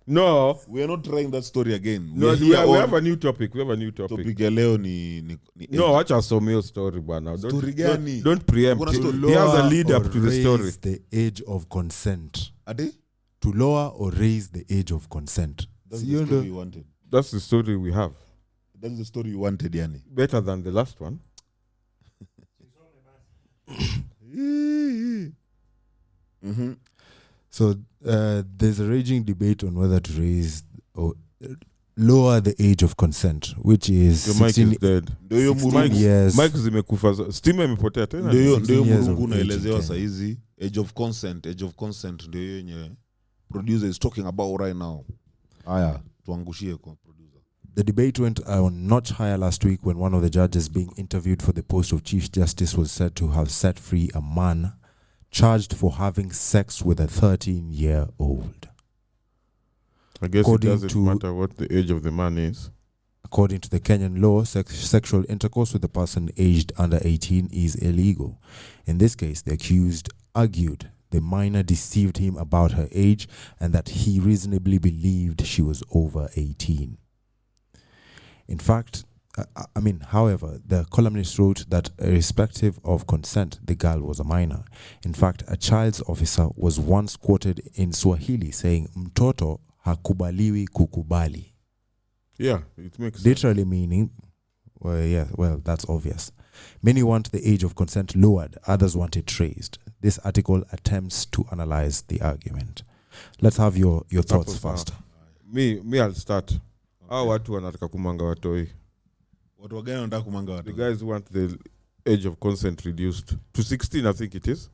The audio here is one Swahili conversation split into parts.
No. We are not trying that story again. No, we have a new topic. Topic ya leo ni no, acha asomeo story bwana. Story gani? Don't preempt. He has a lead up to the story. The age of consent. Ade? To lower or raise the age of consent. That's the story you wanted. That's the story we have. That's the story you wanted, yani. Better than the last one. Mm-hmm. So there's a raging debate on whether to raise or lower the age of consent, which is Your mic is dead. Ndio years. Mike zimekufa. Stima imepotea tena. Ndio Murungu naelezewa saa hizi age of consent ndio yenye producer is talking about right now. Haya, tuangushie kwa producer. The debate went a notch higher last week when one of the judges being interviewed for the post of Chief Justice was said to have set free a man charged for having sex with a 13-year-old. I guess it doesn't matter what the age of the man is. According to the Kenyan law, sexual intercourse with a person aged under 18 is illegal. In this case, the accused argued the minor deceived him about her age and that he reasonably believed she was over 18. In fact, however, the columnist wrote that irrespective of consent, the girl was a minor. In fact, a child's officer was once quoted in Swahili saying, "Mtoto hakubaliwi kukubali." Yeah, it makes literally sense. Meaning, that's obvious. Many want the age of consent lowered, others want it raised. This article attempts to analyze the argument. Let's have your thoughts first. Me, I'll start. Hao watu wanataka kumanga watoi. Watu wagani wanataka kumanga watoi? The guys want the age of consent reduced to 16, I think it is.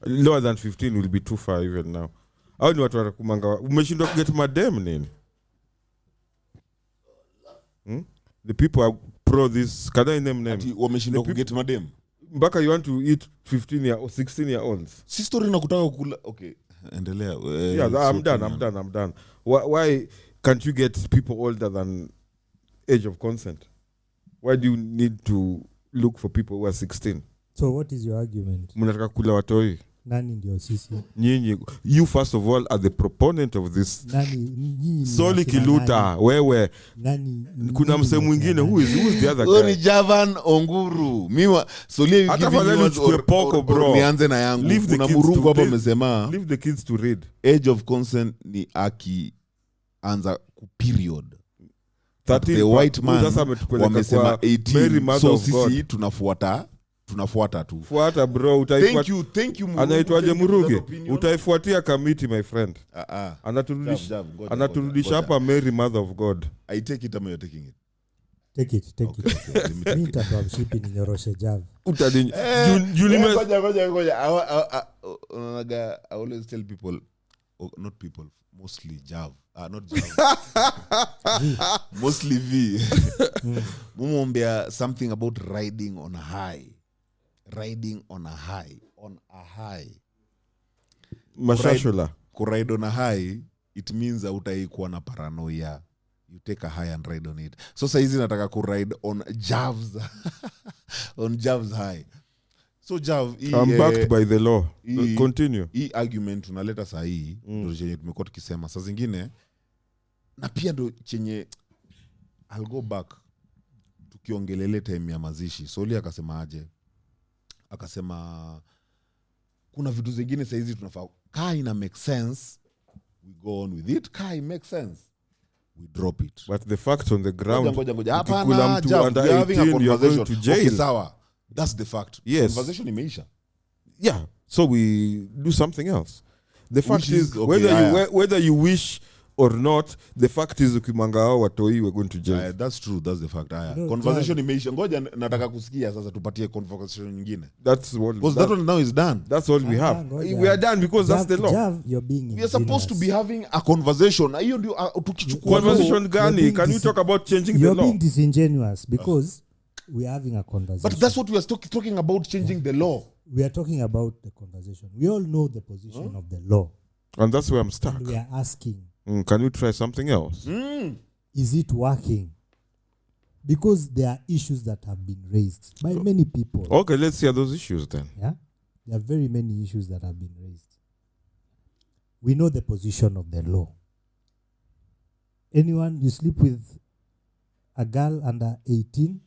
Lower than 15 will be too far even now. Hao ni watu wanataka kumanga. Umeshindwa get madam nini? The people are pro this. Can I name names? Wameshindwa get madam. Mpaka you want to eat 15 year or 16 year olds. Si story nakutaka kula. Okay, endelea. Yeah, I'm done. Why can't you get people older than age of consent? Why do you need to look for people who are 16? So what is your argument? Mnataka kula watoi. Nani ndio sisi? Nyinyi, you first of all are the proponent of this. Nani Soli Kiluta, wewe. Nani? Kuna mse mwingine who's the other guy? Ni Javan Onguru. Miwa Soli hata fadhali uchukue poko bro. Nianze na yangu. Kuna Murungu hapa amesema. Leave the kids to read. Age of consent ni aki anza period. 13, the white man wamesema 18. So sisi tunafuata tu. Fuata bro, utaifuata. Thank you Muruge. Anaitwaje Muruge? Utaifuatia committee my friend. Anaturudisha hapa Mary Mother of God. I take it, am I taking it? Take it. Mimi nitatoa mshipi ninyoroshe Jav. Utadini. Ngoja. I always tell people, not people, mostly Jav. Not Jav. Mostly V. Mumombea something about riding on a high. Mashashula. Kuride on a high, it means utaikuwa na paranoia. You take a high and ride on it. So saizi nataka kuride on Jav's on Jav's high. So Jav, I'm backed by the law. Continue. Hii argument tunaleta saa hii ndio chenye tumekuwa tukisema. Saa zingine na pia ndio chenye I'll go back tukiongelele time ya mazishi. Soli akasema aje? Akasema kuna vitu zingine saa hizi tunafaa kaa ina make sense, we go on with it. Kaa makes sense, we drop it. But the fact on the ground, ngoja hapana, under 18 you're going to jail. Okay, sawa. That's the fact. Yes. Conversation imeisha. Yeah. So we do something else. The fact is okay, whether you wish or not, the fact is ukimanga hao watoi we're going to jail. That's true, that's the fact. Conversation imeisha. Ngoja nataka kusikia sasa tupatie conversation nyingine. That's what, because that one now is done. That's all we have. We are done because that's the law. Jav, you're being we are supposed to be having a conversation. Hiyo ndio tukichukua conversation gani? Can we talk about changing the law? You're being disingenuous because we are having a conversation. But that's what we are talking about, changing the law. We are talking about the conversation. We all know the position of the law. And that's where I'm stuck. And we are asking, can we try something else? Is it working? Because there are issues that have been raised by many people. Okay, let's hear those issues then. Yeah? There are very many issues that have been raised. we know the position of the law. Anyone you sleep with a girl under 18,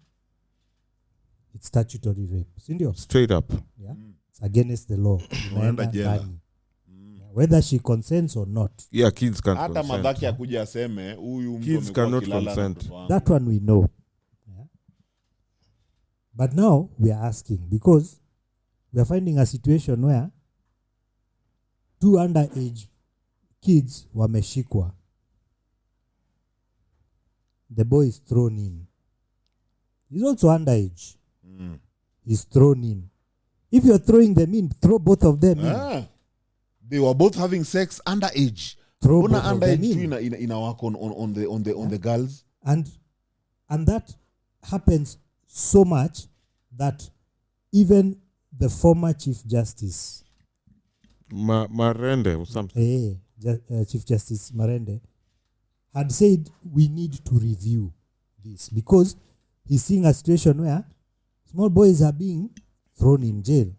it's statutory rape. Sindio? Straight up. Yeah. It's against the law. Unaenda jela. Yeah. Whether she consents or not. Yeah, kids can't hata consent. madhaki akuja aseme huyu mtu Kids amekuwa cannot akilala na consent. mtoto wangu. That one we know. Yeah. But now we are asking because we are finding a situation where 2 underage kids wameshikwa. The boy is thrown in. He's also underage. He's thrown in. If you're throwing them in, throw both of them in. Ah, they were both having sex underage. Throw Mbona both of them underage tu in. ina work on the girls? And that happens so much that even the former Chief Justice, Marende or something. Chief Justice Marende, had said we need to review this because he's seeing a situation where small boys are being thrown in jail.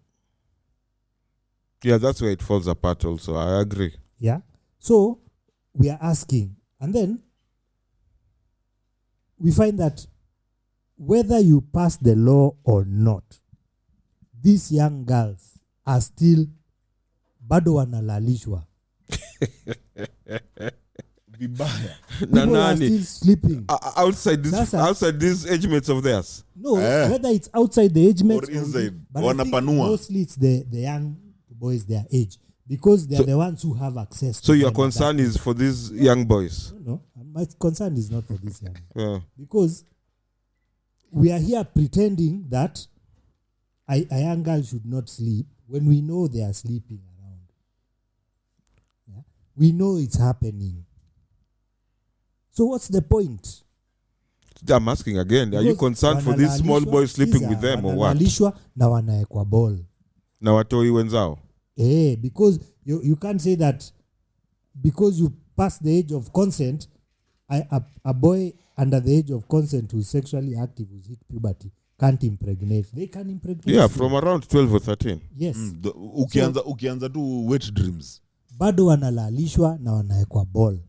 Yeah, that's where it falls apart also. I agree. Yeah. So we are asking, and then we find that whether you pass the law or not, these young girls are still bado wanalalishwa. Vibaya. People are still sleeping. Outside these age mates of theirs. No, whether it's outside the age mates Or inside. but I think Wanapanua. mostly it's the young boys their age because they are the ones who have access to So your them at concern that is for these young boys. age. No, my concern is not for this young. Yeah. Because we are here pretending that a young girl should not sleep when we know they are sleeping around. Yeah? We know it's happening. So what's the point? I'm asking again. Are you Because concerned for these small wanalalishwa, boys sleeping these with are them or what? wanalalishwa na wanaekwa ball. Na watoi wenzao. Because you can't say that because you pass the age of consent, a boy under the age of consent who's sexually active, who's hit puberty, can't impregnate. They can impregnate. Yeah, you. from around 12 or 13. Yes. Ukianza tu wet dreams. Bado wanalalishwa na wanaekwa ball.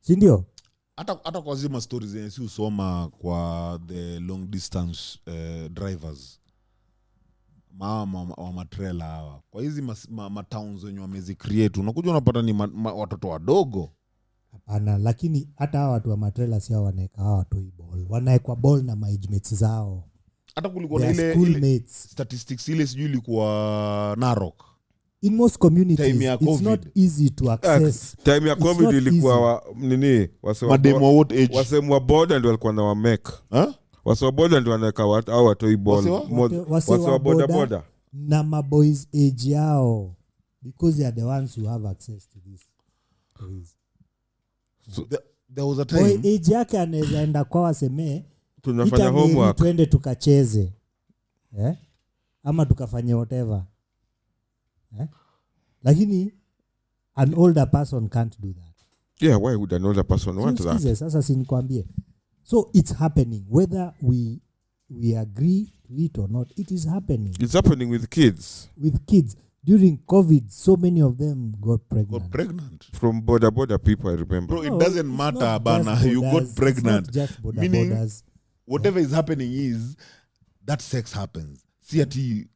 Sindio? Hata kwa zima stories zenye si usoma kwa the long distance drivers wa matrela hawa kwa hizi matowns wenye wamezi create unakuja unapata ni watoto wadogo. Hapana, lakini hata hawa watu wa matrela si hao wanaeka hawa watoi ball. Wanaekwa ball na my mates zao. Hata kulikuwa na Their ile schoolmates. statistics ile sijui ilikuwa Narok. In most communities, Time ya it's COVID. not easy to access. Time ya It's COVID not ilikuwa nini? Mademo wa what age? Wasemu wa boda ndio walikuwa na wameka. Huh? Wase wa boda ndio wanaweka au watoi ball. Wase wa boda na maboys age yao because they are the ones who have access to this. So there was a Boy time age yake anaweza enda kwa waseme tunafanya homework. Twende tukacheze. Ama tukafanye whatever. Lakini an older person can't do that. Yeah, why would an older person want that? Sasa sinikwambie. So it's happening whether we agree to it or not. It is happening. It's happening with kids. With kids. During COVID, so many of them got pregnant. From border people, I remember. Bro, it doesn't it's matter, not Bana. just You got borders. pregnant. It's not just Meaning, borders. whatever is happening is that sex happens. See ati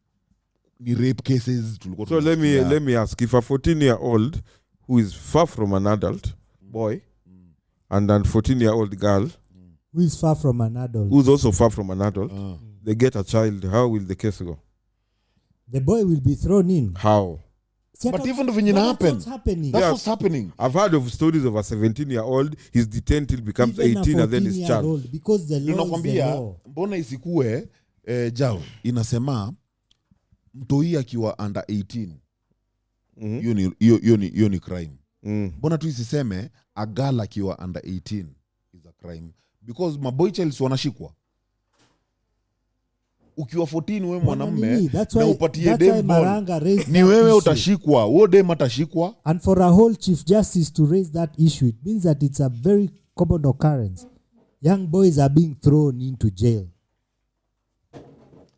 ni rape cases. So let me ask, if a 14-year-old who is far from an adult boy and a 14-year-old girl Who is far from an adult. who's also far from an adult, they get a child, how will the case go? The boy will be thrown in. How? But even if it happens, what's happening. that's what's happening. I've heard of stories of a 17-year-old, he's detained till becomes Even a 18 and then he's 14-year-old, charged. because the law is the Ninakwambia law. mbona isikue jao inasema mtoi akiwa under 18 hiyo ni crime. Mbona tu isiseme a girl akiwa under 18 is a crime because maboy childs wanashikwa. Ukiwa 14 wewe mwanamume na upatie dem ball, ni wewe utashikwa, huo dem atashikwa. And for a whole Chief Justice to raise that issue, it means that it's a very common occurrence. Young boys are being thrown into jail.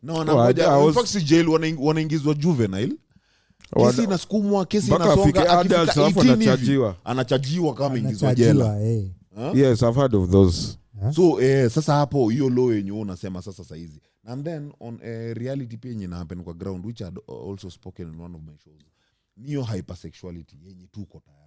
No, in fact si jail wanaingizwa juvenile. kesi inasukumwa, kesi mpaka afike inasonga, adults akifika alafu 18 hivi, anachajiwa. anachajiwa kama ingizwa jela. Anachajiwa, Yes, I've heard of those. So sasa hapo hiyo law yenye wewe unasema sasa saizi, and then on reality pia yenye na happen kwa ground, which I had also spoken in one of my shows, niyo hypersexuality yenye tuko tayari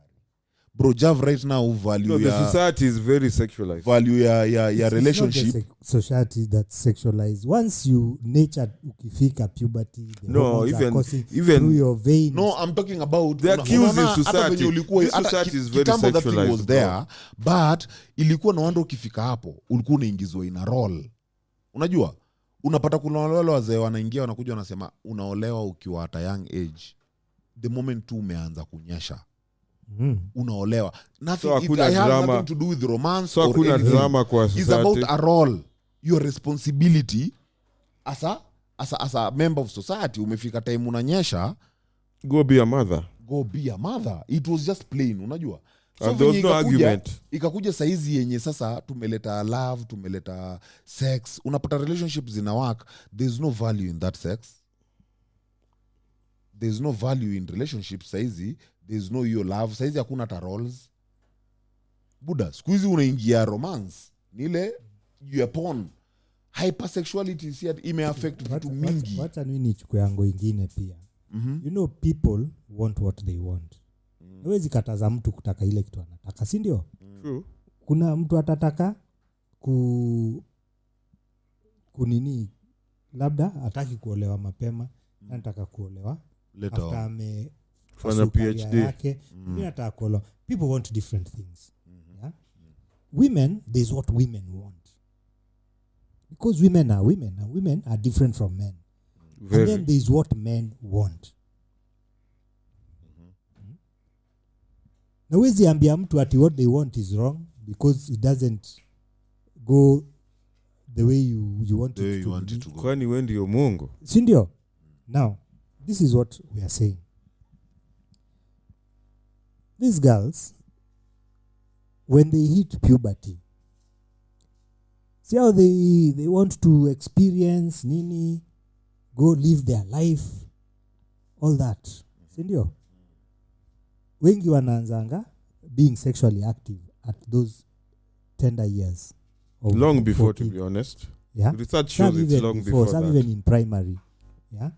bro. Jav right now value No, the society is very sexualized. value ya It's relationship. not the society that's sexualized. Once you nature ukifika puberty, the No, hormones are even- coursing even- through your veins. No, I'm talking about The accused in hata society. venye ulikuwa This hata society is very kitambo that thing sexualized, was bro. there, but ilikuwa na wanda ukifika hapo ulikuwa unaingizwa ina roll. Unajua? Unapata kuna wale wazee wanaingia wanakuja wanasema unaolewa ukiwa at a young age. The moment tu umeanza kunyesha. Unaolewa. Nothing, So hakuna it has drama. nothing to do with romance So or hakuna anything. drama kwa It's society. about a role. Your responsibility as a member of society. Umefika time unanyesha, Go be a mother. go be a mother. It was just plain, unajua. And there was venye no argument. ikakuja saizi yenye sasa tumeleta love, tumeleta sex, unapata relationships zina work, there's no value in that sex. There's no value in relationships saizi, there's no your love saizi, hakuna hata roles. Buda siku hizi unaingia romance nile you upon hypersexuality si imeaffect vitu mingi. Wacha nini nichukue yango ingine pia. You know, people want what they want. Hawezi kataza mtu kutaka ile kitu anataka, si ndio? True. Kuna mtu atataka kunini, labda hataki kuolewa mapema, anataka kuolewa Later after on. Fanya PhD. yake. Mimi nataka kuolewa. People want different things. Yeah? Women, there's what women want. Because women are women, and women are different from men. And Very. then there's what men want. Na wezi ambia mtu ati what they want is wrong because it doesn't go the way you want The way it you to want be. it to go. Kwani wewe ndio Mungu? Sindio? Now, this is what we are saying. These girls, when they hit puberty, see how they want to experience nini, go live their life, all that. Sindio? Wengi wanaanzanga being sexually active at those tender years. Of Long before, 14. to be honest. Yeah. Research Some shows it's even long before some that. even in primary. Yeah.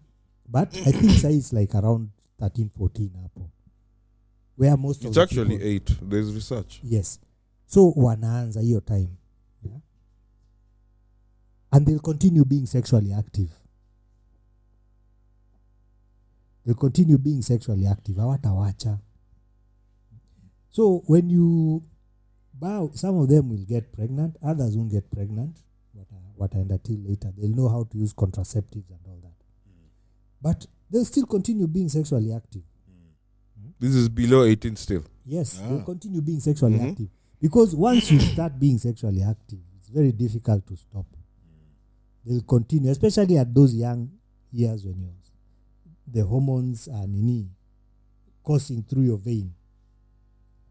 But I think say it's like around 13, 14 hapo. Where most of It's the actually people, 8. There's research. yes. So wanaanza hiyo time. Yeah. And they'll continue being sexually active. They'll continue being sexually active. Hawatawacha. So when you bow, some of them will get pregnant, others won't get pregnant. What I until later. They'll know how to use contraceptives and all that. But they'll still continue being sexually active. This is below 18 still. Yes, Ah. they'll continue being sexually active. Because once you start being sexually active, it's very difficult to stop. They'll continue, especially at those young years when the hormones are coursing through your vein.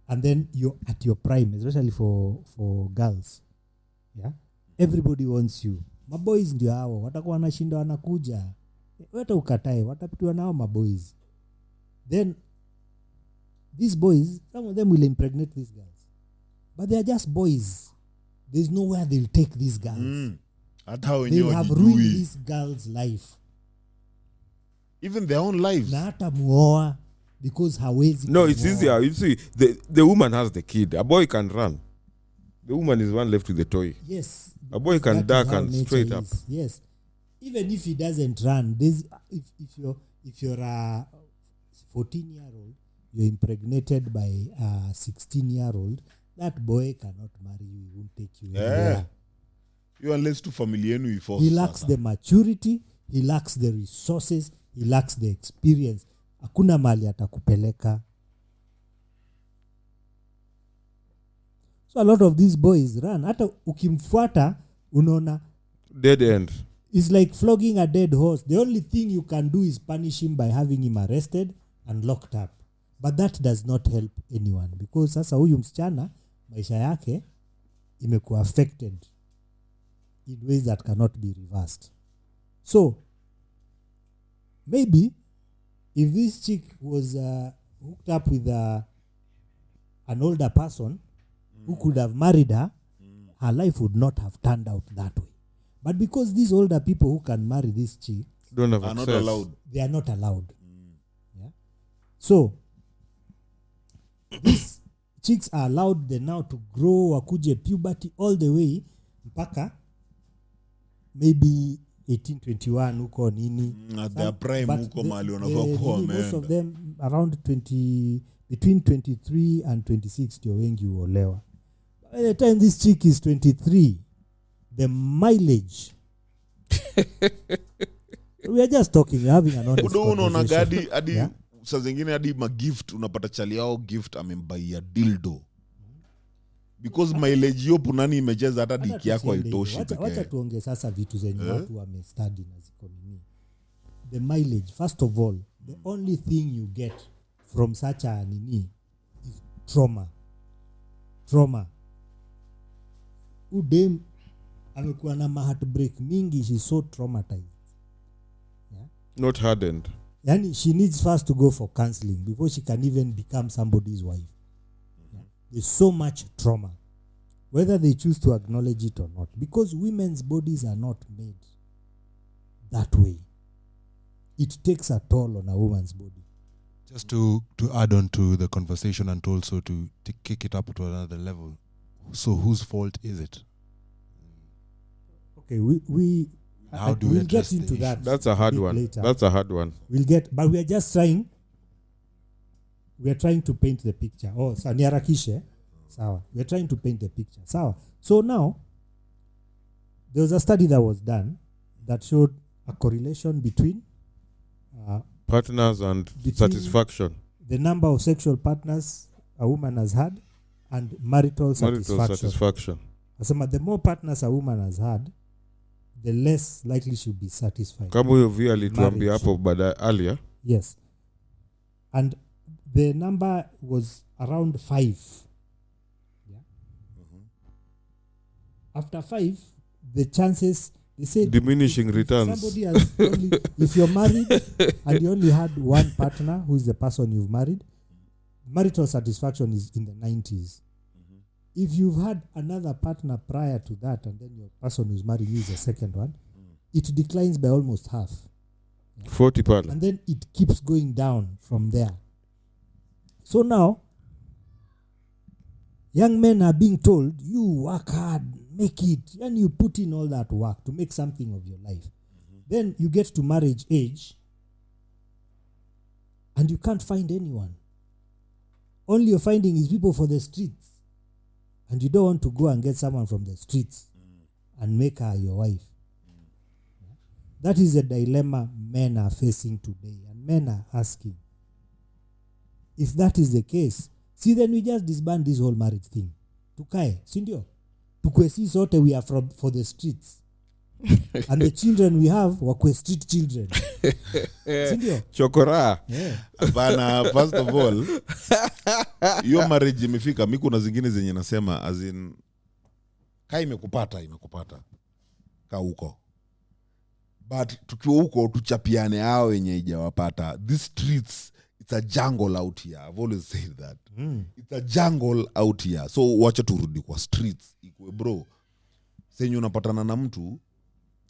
And then you're at your prime, especially for girls. Yeah? Everybody wants you. Maboys ndio hao, watakuwa wanashinda wanakuja. Wata ukatae, watapitiwa nao maboys. Then these boys, some of them will impregnate these girls. But they are just boys. There's nowhere they'll take these girls. Hata wenyewe They'll have ruined wajijui. this girl's life. Even their own lives. Na hata muoa because hawezi No, it's kumuoa. easier. You see, the woman has the kid. A boy can run. The woman is one left with the toy. Yes. A boy can That is duck how and nature straight up. is. Yes. Even if he doesn't run, if you're a 14-year-old, you're impregnated by a 16-year-old, that boy cannot marry you. He won't take you anywhere. You unless tu familia yenu iforce He lacks sasa. the maturity, he lacks the resources, he lacks the experience. Hakuna mali atakupeleka. So a lot of these boys run. Hata ukimfuata unaona Dead end. it's like flogging a dead horse. The only thing you can do is punish him by having him arrested and locked up. But that does not help anyone because sasa huyu msichana maisha yake imekuwa affected in ways that cannot be reversed. So maybe if this chick was hooked up with an older person who could have married her, her life would not have turned out that way. But because these older people who can marry this chick, Don't have Are access. not allowed. they are not allowed. Yeah. So these chicks are allowed then now to grow, wakuje puberty all the way mpaka maybe 1821 huko nini. At their prime But huko the- mahali the- wanafaa kuwa really most of wameenda. them around 20 between 23 and 26 ndio wengi huolewa. By the time this chick is 23, the mileage we are just talking, we're having an honest Udo unaona conversation. hadi Yeah. saa zingine hadi magift unapata chali yao gift amembaia dildo because mileage hiyo punani imecheza hata Hata diki yako tusiende haitoshi hivyo. Wacha pekee. tuonge sasa vitu zenye watu wamestadi na ziko nini. The mileage, first of all, the only thing you get from such a nini is trauma. Udem amekuwa na heartbreak mingi, she's so traumatized. Not hardened. Yani she needs first to go for counseling before she can even become somebody's wife. Yeah. There's so much trauma, whether they choose to acknowledge it or not, because women's bodies are not made that way. It takes a toll on a woman's body. Just to add on to the conversation and also to kick it up to another level. So whose fault is it? Okay, we How do we we'll address get the into that. That's a hard bit one. later. That's a hard one. We'll get, but we are just trying. We are trying to paint the picture. Oh, sawa, niharakishe. Sawa. We are trying to paint the picture. Sawa. So now, there was a study that was done that showed a correlation between Partners and Between- satisfaction. the number of sexual partners a woman has had and marital Marital satisfaction. satisfaction. Asema, the more partners a woman has had, the less likely she'll be satisfied. Kama huyo via alituambia Marriage. hapo baada earlier. Yes. And the number was around 5. Yeah. After 5, the chances, they say Diminishing returns. somebody has only, if you're married and you only had one partner who is the person you've married, marital satisfaction is in the 90s. If you've had another partner prior to that and then your person who's marrying you is the second one, it declines by almost half. 40 pale. And then it keeps going down from there. So now, young men are being told, you work hard, make it, and you put in all that work to make something of your life. Then you get to marriage age, and you can't find anyone. All you're finding is people for the streets. And you don't want to go and get someone from the streets and make her your wife. That is a dilemma men are facing today, and men are asking, if that is the case, see, then we just disband this whole marriage thing. Tukae, sindio? Tukwe si sote, we are for the streets. And the children we have wakwe street children. Sindio? Chokora. Yeah. Hapana, first of all, hiyo marriage imefika, mi kuna zingine zenye nasema as in ka imekupata ka huko, but tukiwa huko tuchapiane hao wenye ijawapata. These streets, it's a jungle out here. I've always said that. It's a jungle out here. So wacha turudi kwa streets ikwe bro, senye unapatana na mtu.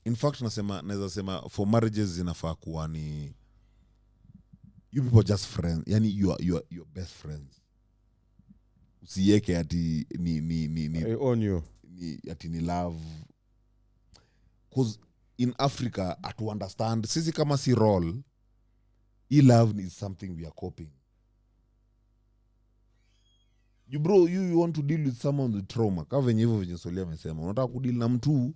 In fact naweza sema for marriages zinafaa kuwa ni you people just friends, yani you best friends. Usiweke ati I own you. ati ni love, because in Africa to understand sisi kama si role, love is something we are coping. You want to deal with someone with trauma, kama venye hivyo venye Solia amesema, unataka kudeal na mtu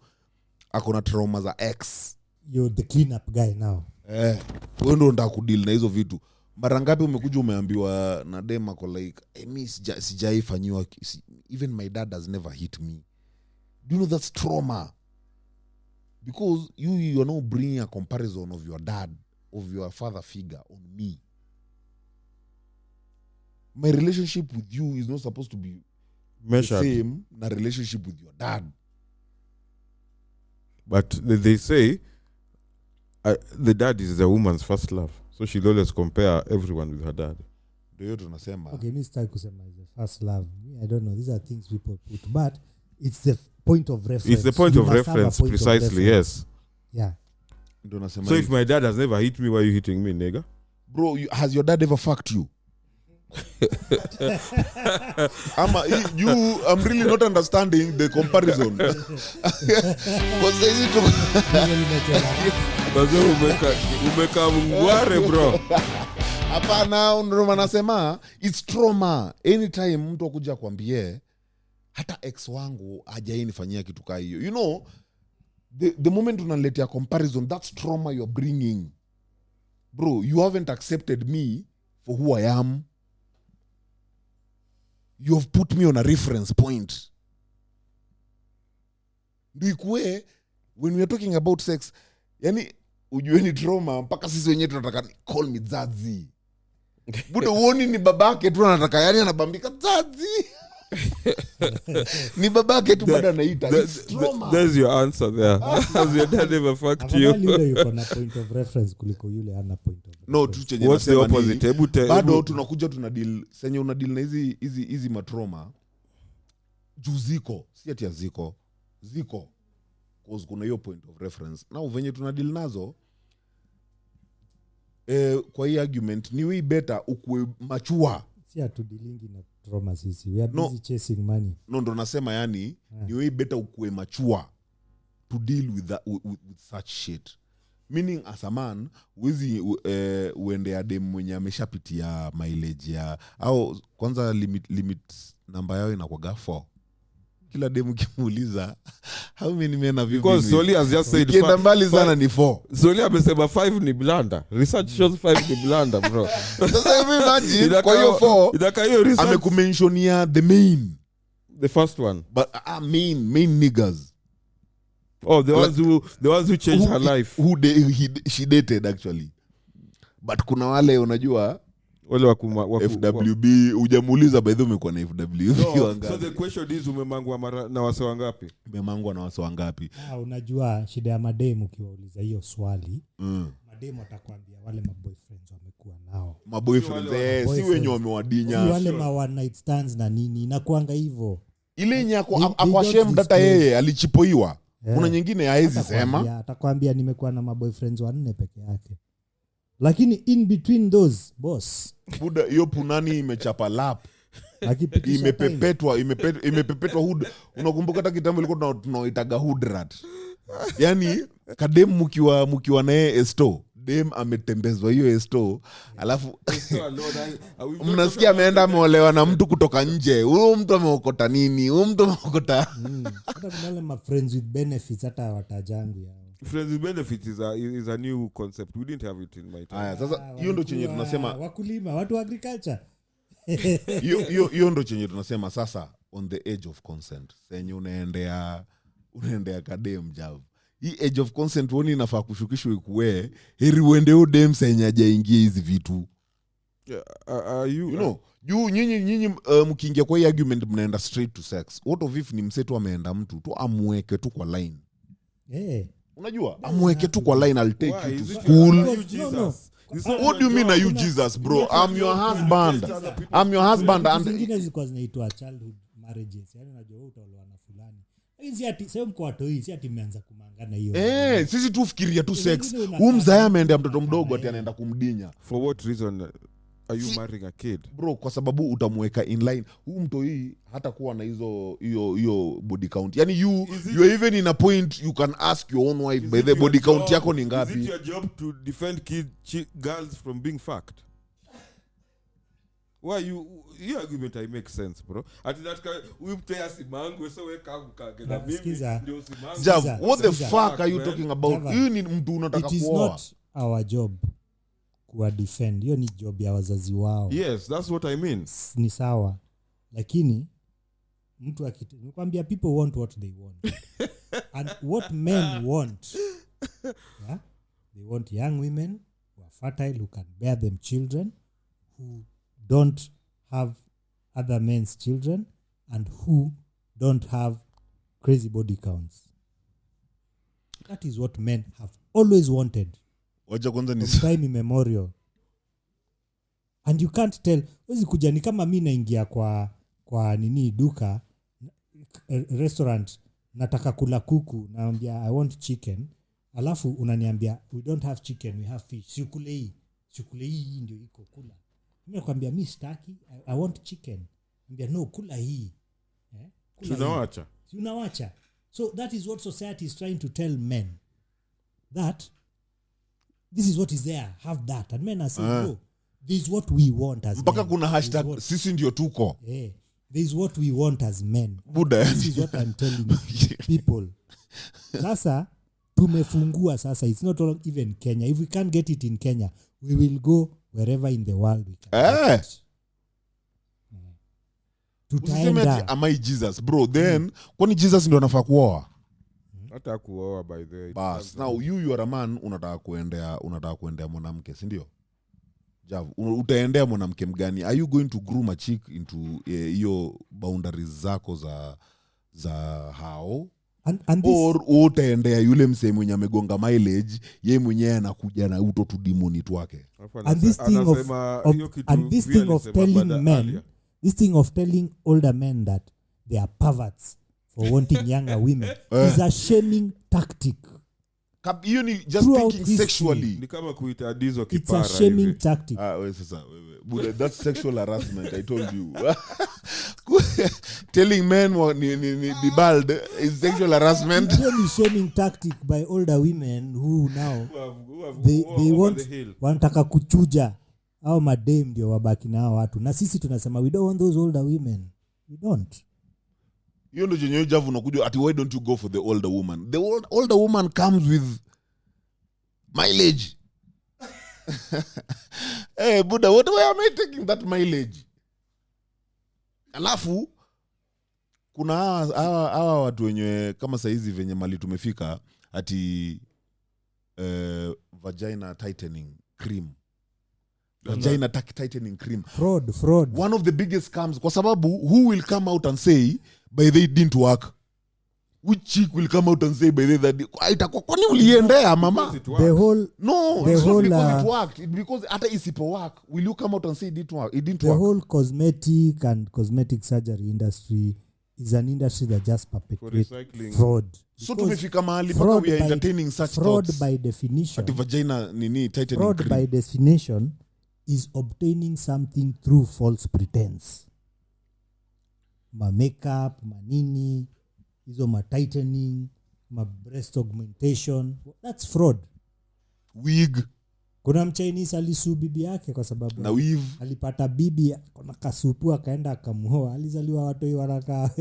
akona trauma za ex. You're the cleanup guy now. Wewe ndo unataka kudeal na hizo vitu. Mara ngapi umekuja umeambiwa na dem ako like, mi sijaifanyiwa, even my dad has never hit me. Do you know that's trauma? Because you are now bringing a comparison of your dad, of your father figure on me. My relationship with you is not supposed to be Measured. the same na relationship with your dad. But they say the dad is the woman's first love. So she'll always compare everyone with her dad. Ndio hiyo tunasema. Okay, mi sitaki kusema is the first love. I don't know. These are things people put, but it's the point of reference. It's the point You of must have a reference, point of precisely, reference. yes. Yeah. Ndio nasema. So if hivi. my dad has never hit me, why are you hitting me, nigga? Bro, has your dad ever fucked you? I'm really not understanding the comparison. Because Umeka mngware, bro. hapana, ndio nasema it's trauma. Anytime mtu akuja kwambie hata ex wangu hajainifanyia kitu kaa hiyo. You know, the moment unaletea comparison, that's trauma you're bringing. Bro, you haven't accepted me for who I am. You have put me on a reference point. Ndikwe, when we are talking about sex, yani ujue ni trauma, mpaka sisi wenyewe tunataka call me Zazi. Buda uoni ni babake tu anataka, yani anabambika Zazi. Ni babake tu bado anaita. There's your answer there. Has your dad ever fucked you? Afadhali yule yuko na point of reference kuliko yule hana point of reference. No, tu chenye What's the nasema ni, opposite? bado tunakuja tuna deal, senye una deal na hizi matrauma. Juu ziko, si ati ziko. Cause kuna hiyo point of reference. Now venye tuna deal nazo, kwa hii argument, ni way better ukue machua. Si atudilingi na trauma sisi. We are busy chasing money. No, ndo nasema yani, ni way better ukue machua to deal with such shit. Meaning as a man, wezi uende adem mwenye ameshapitia mileage ya, au kwanza limit namba yao inakuwaga 4. Kila demu kimuuliza how many men have you been with? Because Soli has just said Kienda mbali sana ni 4. Soli amesema 5 ni blunder. Research shows 5 ni blunder, bro. Sasa hivi imagine kwa hiyo 4 Idaka hiyo research amekumentionia the main. The first one. But main niggas. Oh, the ones who changed her life. She dated actually. But kuna wale unajua Wale FWB hujamuuliza by the way umekuwa na FWB wangapi? So the question is umemangwa na wase wangapi? Umemangwa na wase wangapi? Unajua shida ya mademu ukiwauliza hiyo swali. Mademu atakwambia wale maboyfriends wamekuwa nao. Maboyfriends si wenye wamewadinya. Wale ma one night stands na nini inakuanga hivyo. Ile nyako akwa shame data yeye alichipoiwa. Kuna nyingine haezi sema. Atakwambia nimekuwa na maboyfriends 4 peke yake. Lakini in between those boss buda hiyo punani imechapa lap. Imepepetwa hood. Unakumbuka hata kitambo ilikuwa tunaoitaga hood rat. Yani kadem mkiwa naye esto. Dem ametembezwa hiyo esto. Alafu mnasikia ameenda ameolewa na mtu kutoka nje. Huyo mtu ameokota nini? Huyo mtu ameokota. Hata kuna wale ma friends with benefits hata watajangu yao. Friends with benefits is a new concept. We didn't have it in my time. Aya, sasa hiyo ndo chenye tunasema wakulima, watu wa agriculture. Hiyo ndo chenye tunasema sasa on the age of consent. Senye unaendea kadem javu. Hii age of consent woni inafaa kushukishwe ikuwe heri uende udem senye hajaingia hizi vitu. You know, nyinyi mkiingia kwa hii argument mnaenda straight to sex. What of if ni msetu ameenda mtu tu amweke tu kwa line. Unajua amweke tu kwa line, I'll take you to school. No. What do you mean are you Jesus, bro? I'm your husband and zingine zilikuwa zinaitwa childhood marriages. Yaani unajua wewe utaolewa na fulani. Hizi ati sio mko watoi, si ati mmeanza kumangana hiyo. Sisi tu fikiria tu sex. Huyu mzaya ameendea mtoto mdogo ati anaenda kumdinya. For what reason are you marrying a kid? Bro, kwa sababu utamweka in line. Huyu mtoi hata kuwa na hiyo body count. Yani you're even in a point you can ask your own wife by the body count yako ni ngapi? Is it your job to defend girls from being fucked? Why you argument I make sense, bro? Ati that we tell simangu so we kage na mimi ndio simangu. Jav, what the fuck are you talking about? You ni mtu unataka kuoa. It is not our job kuwa defend. Hiyo ni job ya wazazi wao. Yes, that's what I mean. Ni sawa. Lakini mtu nikwambia people want what they want. And what men want. Yeah? They want young women who are fertile, who can bear them children, who don't have other men's children, and who don't have crazy body counts. That is what men have always wanted. Wacha kwanza from time immemorial. and you can't tell. Wezi kuja ni kama mimi naingia kwa nini duka restaurant, nataka kula kuku, naambia I want chicken, alafu unaniambia we don't have chicken, we have fish. Shukule hii ndio iko kula. Mimi nakwambia mimi sitaki, I want chicken. Naambia no, kula hii. Tunawacha. So that is what society is trying to tell men, that this is what is there, have that. And men are saying no, this is what we want as mpaka men. kuna hashtag sisi ndio tuko. This is what we want as men. Buda. This is what I'm telling people. Sasa tumefungua sasa. It's not all even Kenya. If we can't get it in Kenya, we will go wherever in the world we can get it. Tutaenda. Am I Jesus? Bro, then kwani Jesus ndio anafaa kuoa? Hata kuoa by the way. Bas, now you are a man, unataka kuendea mwanamke, si ndio? Jav, utaendea mwanamke mgani? Are you going to groom a chick into hiyo boundaries zako za hao? And or utaendea yule msee mwenye amegonga mileage, yeye mwenyewe anakuja na uto tu demonit wake. And this thing of telling men, this thing of telling older men that they are perverts for wanting younger women is a shaming tactic. You need just thinking sexually. Ni kama kuita dizo kipara. It's a shaming tactic. Wait, sasa. That's sexual harassment, I told you. Telling men be bald is sexual harassment. It's a shaming tactic by older women who now they wanataka kuchuja au madem ndio wabaki na watu. Na sisi tunasema we don't want those older women. We don't. You know jenye javu unakuja ati why don't you go for the older woman? The older woman comes with mileage. Hey Buddha, why am I taking that mileage? Alafu kuna hawa watu wenye kama saizi venye mali tumefika ati vagina tightening cream. Vagina tightening cream. Fraud. One of the biggest scams kwa sababu who will come out and say by they didn't work? Which chick will come out and say by they that itakuwa kwani uliendea mama? The whole because it worked. Because hata isipo work, will you come out and say it didn't work? The whole cosmetic and cosmetic surgery industry is an industry that just perpetuates fraud. So tumefika mahali paka we are entertaining such fraud thoughts. By definition. Ati vagina nini tightening fraud cream. By definition is obtaining something through false pretense. Ma makeup, manini, hizo ma tightening, ma breast augmentation, that's fraud. Wig. Kuna mchinese alisu bibi yake kwa sababu na weave. Alipata bibi kuna kasupu akaenda akamuoa, alizaliwa watoi waraka.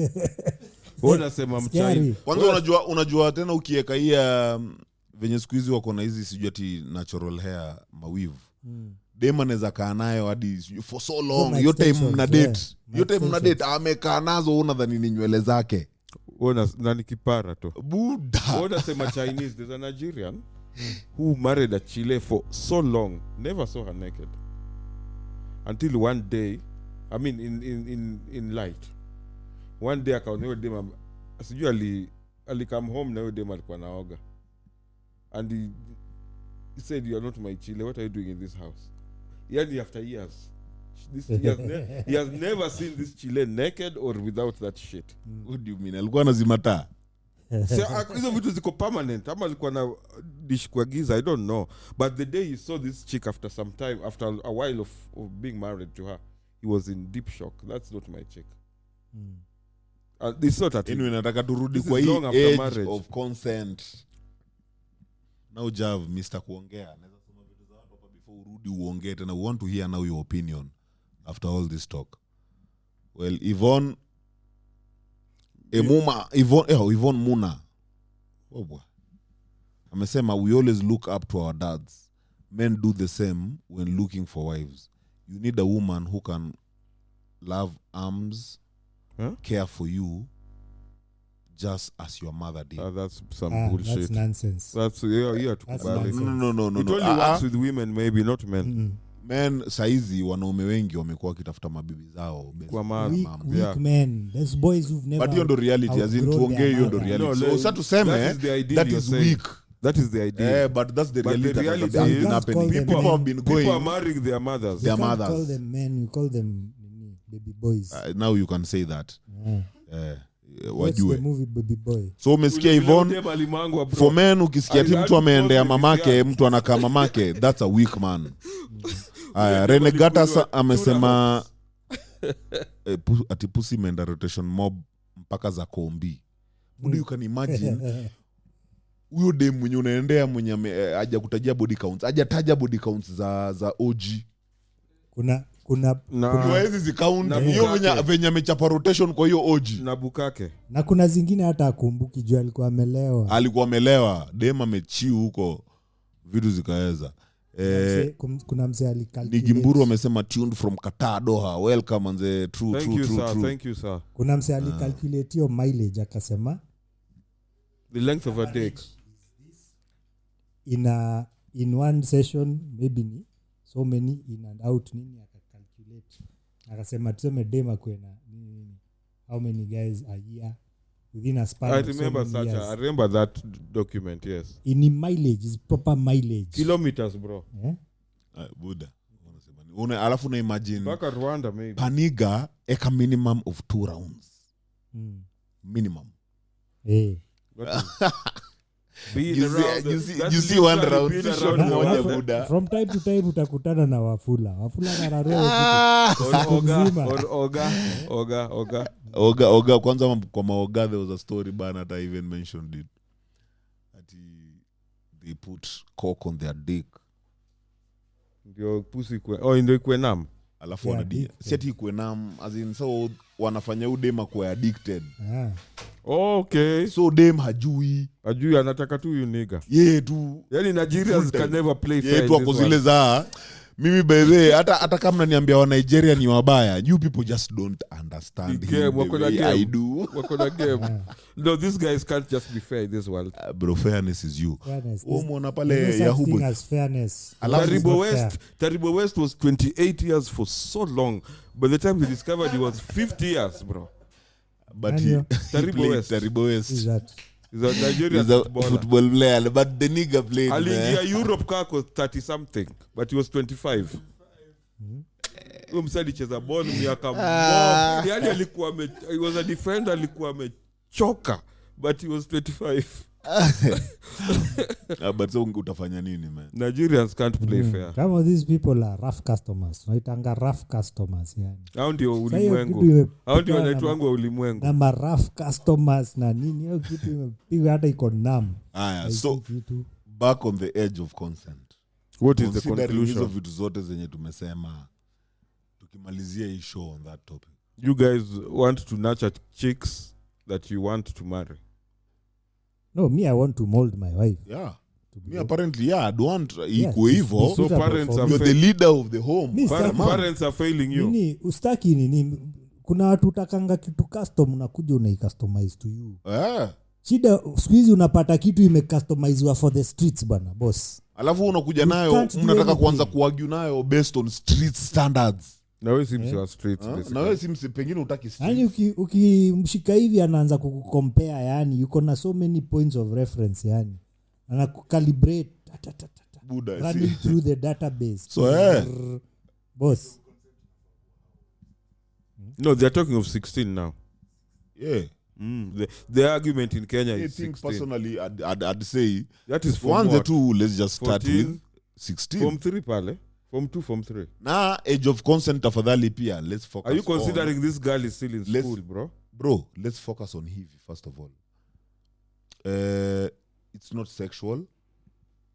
Unasema mchina. Kwanza unajua tena ukiweka hii venye siku hizi wako na hizi sijui ati natural hair ma weave. Dem anaweza kaa nayo hadi for so long, yote mnadate amekaa nazo unadhani ni nywele zake. Nani kipara to. Buddha. Unasema Chinese, there's a Nigerian who married a Chile for so long, never saw her naked. Until one day, I mean in light. One day akaonewa dem sijui ali come home na dem alikuwa naoga. And he said, "You are not my Chile. What are you doing in this house?" Yani after years. He has never seen this Chile naked or without that shit. What do you mean? Alikuwa anazimata. Hizo vitu ziko permanent. Ama alikuwa na dish kwa giza, I don't know. But the day he saw this chick after some time, after a while of being married to her, he was in deep shock. That's not my chick. This not at anyway, nataka turudi kwa hii age of consent. Now Jav, Mr. Kuongea. Naweza soma vitu za watu hapa before urudi uongee tena. We want to hear now your opinion after all this talk. Well, Yvonne Muna. Oh boy. Amesema we always look up to our dads. Men do the same when looking for wives. You need a woman who can love arms, care for you, just as your mother did. That's some bullshit. That's nonsense. That's you have to nonsense. No. It only works with women, maybe not men. Men saizi wanaume wengi wamekuwa kitafuta mabibi zao kwa weak men. There's boys who've never. But hiyo ndo reality, as in tuongee hiyo ndo reality. So sasa tuseme that is weak. That is the idea. But that's the But the reality, reality that has is been happening. people People have been People are going. marrying their mothers. Their We can't call mothers. them men, we call them baby boys. Now you can say that. What's the Wajue. movie Baby Boy? So umesikia Ule Yvonne, dem alimangwa, bro. for men ukisikia I ti had mtu to ameendea call the mamake, result. mtu anakaa mamake, that's a weak man. Ule dem Renegata alikunywa amesema ati pussy imeenda rotation mob mpaka za kombi. You can imagine huyo dem mwenye unaendea mwenye haja kutajia body counts, hajataja body counts za OG. kuna Hizi zikaunt Na hiyo bukake. venye amechapa rotation kwa hiyo OG. na bukake. na kuna zingine hata akumbuki juu alikuwa amelewa. Alikuwa amelewa, dem amechiu huko, vitu zikaeza. Kuna mzee Ni alikalculate. Gimburu amesema tuned from Qatar Doha. Welcome manze. True. Thank you sir. Kuna mzee alikalculate hiyo mileage akasema The length of a dick. in one session maybe ni so many in and out nini akacalculate akasema tuseme dema kwena how many guys a year within a span I of so remember many I years. remember that document, yes. In mileage is proper mileage. Kilometers, bro. Buda. Alafu na imagine Back at Rwanda, maybe. Paniga eka minimum of 2 rounds. Minimum. Hey. You see one round. From time to time utakutana na Wafula na roho Oga kwanza kwa maoga there was a story bana that I even mentioned it. They put coke on their dick. Ndio pussy kwe. Ndio kwe nam. Alafu wanadia. Si ati kwe nam as in so wanafanya udema kwa addicted. Okay. So dem hajui Anataka tu you nigga. Tu. Yani Nigerians can never play fair. Tu akuzile za mimi bebe hata kama naniambia wa Nigeria ni wabaya, you people just don't understand the game, him the way I do. Wako na game. No, these guys can't just be fair in this world. Bro, fairness is you. Umeona pale There's Yahoo. no as fairness. Taribo West was 28 years for so long. By the time he discovered he was 50 years, bro. But he Taribo West. Taribo West. Is that? He's a Nigerian football player, but the nigga played. Aliingia Europe car was 30 something, but he was 25. Huyo msadi cheza ball miaka mbona. Yani alikuwa he was a defender, alikuwa amechoka, but he was 25. But so utafanya nini man? Nigerians can't play fair. Some of these people are rough customers. Naitanga rough customers yani. Hao ndio ulimwengu. Hao ndio wanaitwa ulimwengu. Na ma rough customers na nini hiyo kitu imepigwa hata iko nam. So back on the edge of consent. What is the conclusion? Hizo vitu zote zenye tumesema tukimalizia hii show on that topic. You guys want to nurture chicks that you want to marry? No, me I want to mold my wife. Yeah. Me apparently, I don't want Yeah, equal evil. So parents are You're the leader of the home. Parents are failing you. Nini ustaki nini? Kuna watu utakanga kitu custom unakuja unai-customize to you. Shida siku hizi unapata kitu ime-customizewa for the streets bana boss. Alafu unakuja nayo mnataka kuanza kuargue nayo based on street standards. Na wewe si msi wa streets. Na wewe si msi pengine utaki streets. Yani ukimshika hivi anaanza kukucompare yani yuko na so many points of reference yani. Anakukalibrate Buddha, running through the database. So boss. No, they're talking of 16 now. Yeah. The argument in Kenya is 16. I think personally I'd say that is from one what? the two, let's just start 14, with 16. Form 3 pale. Form 2, Form 3. Nah, age of consent tafadhali pia. Let's focus. Are you considering this girl is still in school, bro? Bro, let's focus on Hivi first of all. It's not sexual.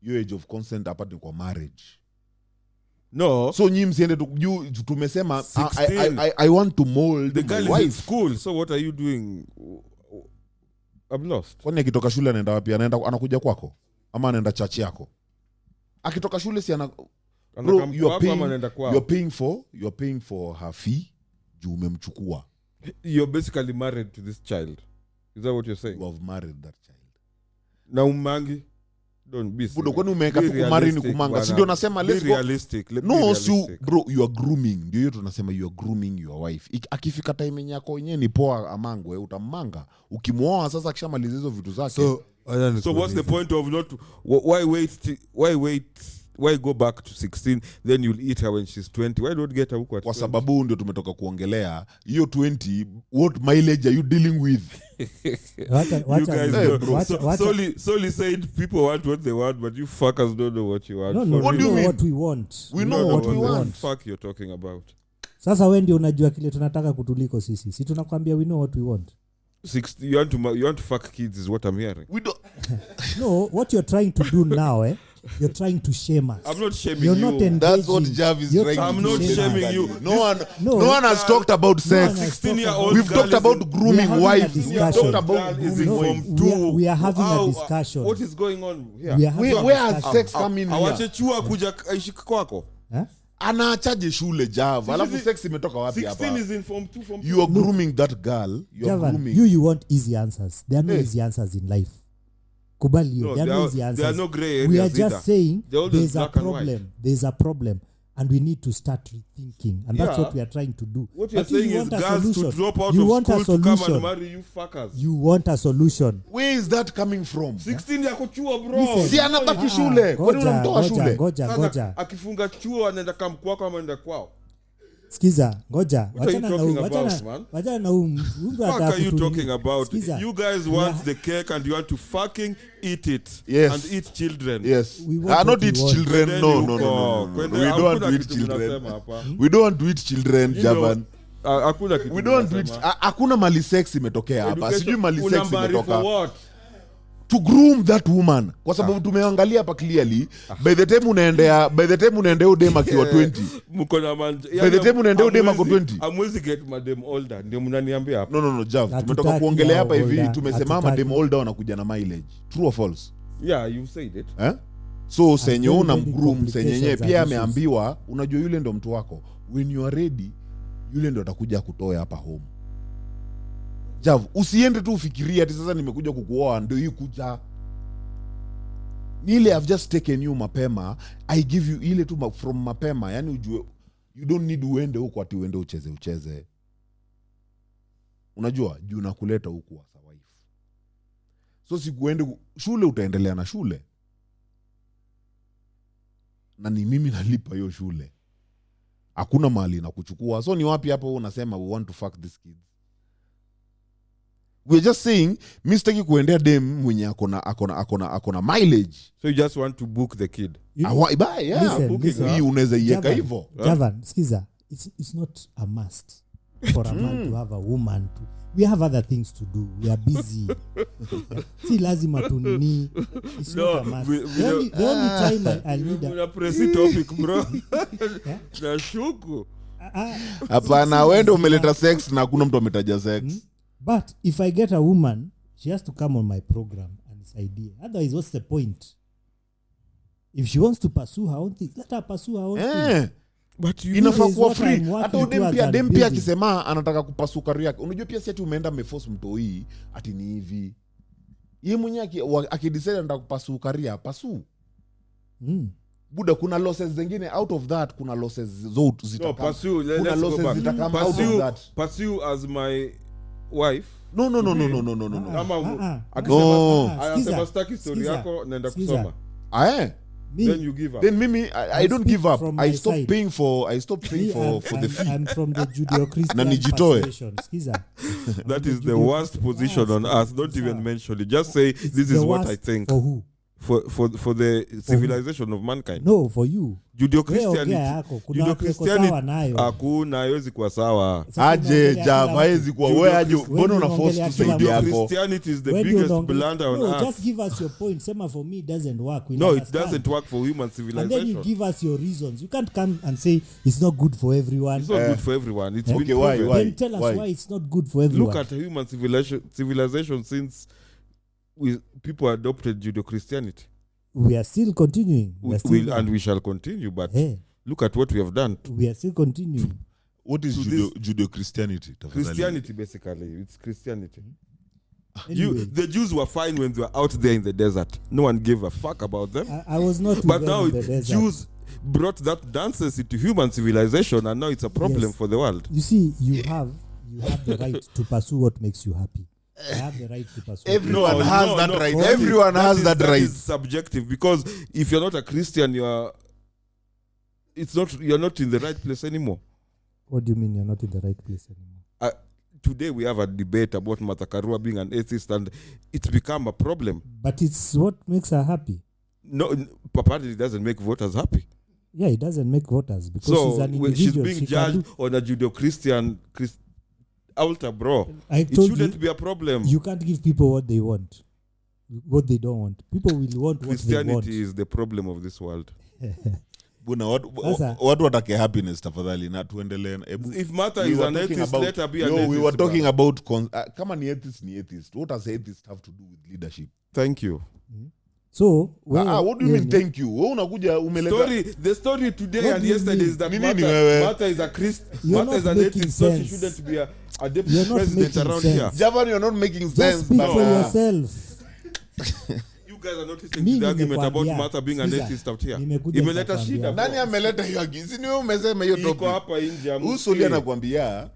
Your age of consent apart kwa marriage. No. So nyi msiende tumesema I want to mold the girl my wife. is in school, so what are you doing? I'm lost. Kwani akitoka shule anaenda wapi? Anakuja kwako ama anaenda church yako? Akitoka shule si bro, you're paying for her fee juu umemchukua. You're basically married to this child. Is that what you're saying? You have married that child. Na umangi Don't be budo silly. kwani umeweka Be tu kumari ni realistic, kumanga bwana. si ndio nasema Be let's go realistic. Be no si realistic. bro you are grooming ndio hiyo tunasema you are grooming your wife akifika time yako yenyewe ni poa amangwe utammanga ukimwoa sasa akishamaliza hizo vitu zake So what's the point of not why go back to 16 then you'll eat her when she's 20? Why don't get her huko at kwa 20? sababu ndio tumetoka kuongelea hiyo 20 what mileage are you dealing with You guys Hey, don't. bro. Solely said people want what they want, but you fuckers don't know what you want. No, For What do you real. mean? what we want. We You know don't what we know want. the fuck you're talking about. Sasa wewe ndio unajua kile tunataka kutuliko sisi. Si tunakwambia we know what we want. You want to fuck kids is what I'm hearing. we don't No, what you're trying to do now, you're trying to shame us. I'm not shaming You're you. not engaging. that's what Jav is You're trying I'm to not say. shaming you. No one has talked about sex. one has 16-year-old We've talked about grooming having a wives. We've discussion. talked about Girl is grooming in wives. form two. we are having a How- discussion. What is going on here? We are having a Where has discussion. sex come in Awache here? chua kuja aishi kwako. Huh? Anaachaje shule Jav? Alafu Sisi- sex imetoka wapi 16 hapa? is in form 2 form 3. You are grooming that girl. You are Javan, grooming. you want easy answers. There are no Hey. easy answers in life. Kubali hiyo. No, There are no easy answers. there are no gray areas We are just either. saying They're always there's a black and white. problem. There's a problem. And we need to start rethinking. And that's Yeah. what we are trying to do. What you're But you saying is want a girls to solution. drop out You of want a school to come solution. and marry you fuckers. You want a solution. Where is that coming from? 16 yako chuo bro. Listen. Si anabaki shule. Kwani unamtoa shule? Ngoja. Sasa akifunga chuo anaenda kama kwako ama anaenda kwao. Skiza, ngoja. What are you Wachana na talking huu, about, man? wachana na huu mtu What anataka are you kutuni- talking about? Skiza, You guys we want are- the cake and you want to fucking eat it. Yes. And eat children. Yes. We want Not what we eat want. children. Then No, you no, go. no, no. Kwende- We don't want to hakuna eat kitu children. mnasema hapa. We don't want to eat children, You know, Javan. hakuna kitu We don't want to eat. mnasema. Hakuna mali sex imetokea hapa. Education, Sijui mali sex unambari for imetoka. what? To groom that woman kwa sababu tumeangalia hapa clearly by the time unaendea udem akiwa 20 Mko na By the time unaendea udem ako 20. Amwezi get madem older. Ndio mnaniambia hapa. no Jav Hatutaki tumetoka kuongelea hapa hao hivi older, tumesema hatutaki. madem older wanakuja na mileage true or false Yeah, you said it. eh? So senye very, una very mgroom senye yenyewe complications pia and issues. ameambiwa unajua yule ndo mtu wako when you are ready yule ndo atakuja kutoa hapa home Jav usiende tu ufikirie ati sasa nimekuja kukuoa ndio hii kuja ni ile I've just taken you mapema I give you ile tu from mapema yani ujue you don't need uende huko ati uende ucheze unajua juu nakuleta huku as a wife so sikuende shule utaendelea na shule na ni mimi nalipa hiyo shule hakuna mahali na kuchukua so ni wapi hapo unasema we want to fuck this kid we're just saying mi sitaki kuendea dem mwenye akona mileage So you just want to book the kid. You- Listen. hii unaweza iweka Javan, hivyo Javan, skiza, it's not a must for a man to have a woman to. We have other things to do. We are busy. Si lazima tunini. It's No, not a must. we The only time I'll need a... Una presi topic bro. Nashuku. hapana wende umeleta sex na hakuna mtu ametaja sex But if I get a woman, she has to come on my program and it's idea. Otherwise, what's the point? If she wants to pursue her own thing, let her pursue her own thing. But you inafaa is kuwa what free I'm working hata udem towards pia and dem pia building. akisema anataka kupasuka career yake unajua pia si ati umeenda meforce mtoi ati ni hivi yeye mwenyewe akidecide anataka kupasuka career pasu buda kuna losses zingine out of that kuna losses zote no, zitakam pursue. kuna Let's go losses back. zitakam out of that Pursue as my wife. no Ama anasema staki story yako naenda kusoma. Then you give up. then mimi I don't speak give up from I my stop side. paying for the fee I'm from the Judeo-Christian Na nijitoe. persuasion. Skiza. That is the worst position on earth. Don't even mention it. Just say It's this the is what I worst think For who? for the civilization of mankind. No, for you. Judeo-Christianity. Wewe ongea yako. Kuna watu wako sawa nayo. Hakuna haiwezi kuwa sawa. Sasa aje unaongelea Jav kila haezi kuwa Judo wewe aje Christ- mbona una force unaongelea tu kila saidi mtu. yako Christianity is the When you biggest don't- blunder on no, earth. just give us your point. Sema for me it doesn't work. We No, it understand. doesn't work for human And then you civilization. give us your reasons. You can't come and say it's not good for everyone. It's not good for everyone. It's Okay, been why? proven. Then tell us why it's not good for everyone. Look at human civilization since people adopted Judeo-Christianity. We are still continuing. We are still there. And we shall continue, but Hey, look at what we have done. we are still continuing. what is To this- Judeo-Christianity tafadhali? Christianity, basically. It's Christianity. Anyway, The Jews were fine when they were out there in the desert. No one gave a fuck about them. I was not with But them now in the desert. Jews brought that dances into human civilization, and now it's a problem Yes. for the world. You see, you have the right to pursue what makes you happy. I have the right to pursue. Everyone No, has no, that no. right. That is- Everyone has that that right. is subjective, because if you're not a Christian, you're not in the right place anymore. What do you mean you're not in the right place anymore? Today we have a debate about Martha Karua being an atheist, and it's become a problem. But it's what makes her happy. No, apparently it doesn't make voters happy. Yeah, it doesn't make voters because she's So an she's individual. being She can judged on a Judeo-Christian altar, bro. I It told shouldn't you, be a problem. you can't give people what they want, what they don't want. People will want what they want. Christianity is the problem of this world. Buna, Sasa- watu watake happiness tafadhali na tuendelee. If Martha We is were an talking atheist, about- let her be an Yo, atheist. we were talking bro. about kama ni atheist. What does atheist have to do with leadership? Thank you. So What do you mean thank you? Wewe unakuja umeleta The story today What and do you yesterday mean? is that Nini wewe? Martha is a Christ. You're Martha is not an making atheist, so she sense. shouldn't be a deputy You're not president making around sense. here. Javan, you're not making just sense. speak but, for yourself. You guys are not listening Mi to the argument about nimekwambia, Martha being an sikiza, atheist out here. nimekuja Imeleta nikakwambia. shida. Nani ameleta hiyo agizi? Ni wewe umesema hiyo Iko topic. hapa nje ya Usuli mti. anakuambia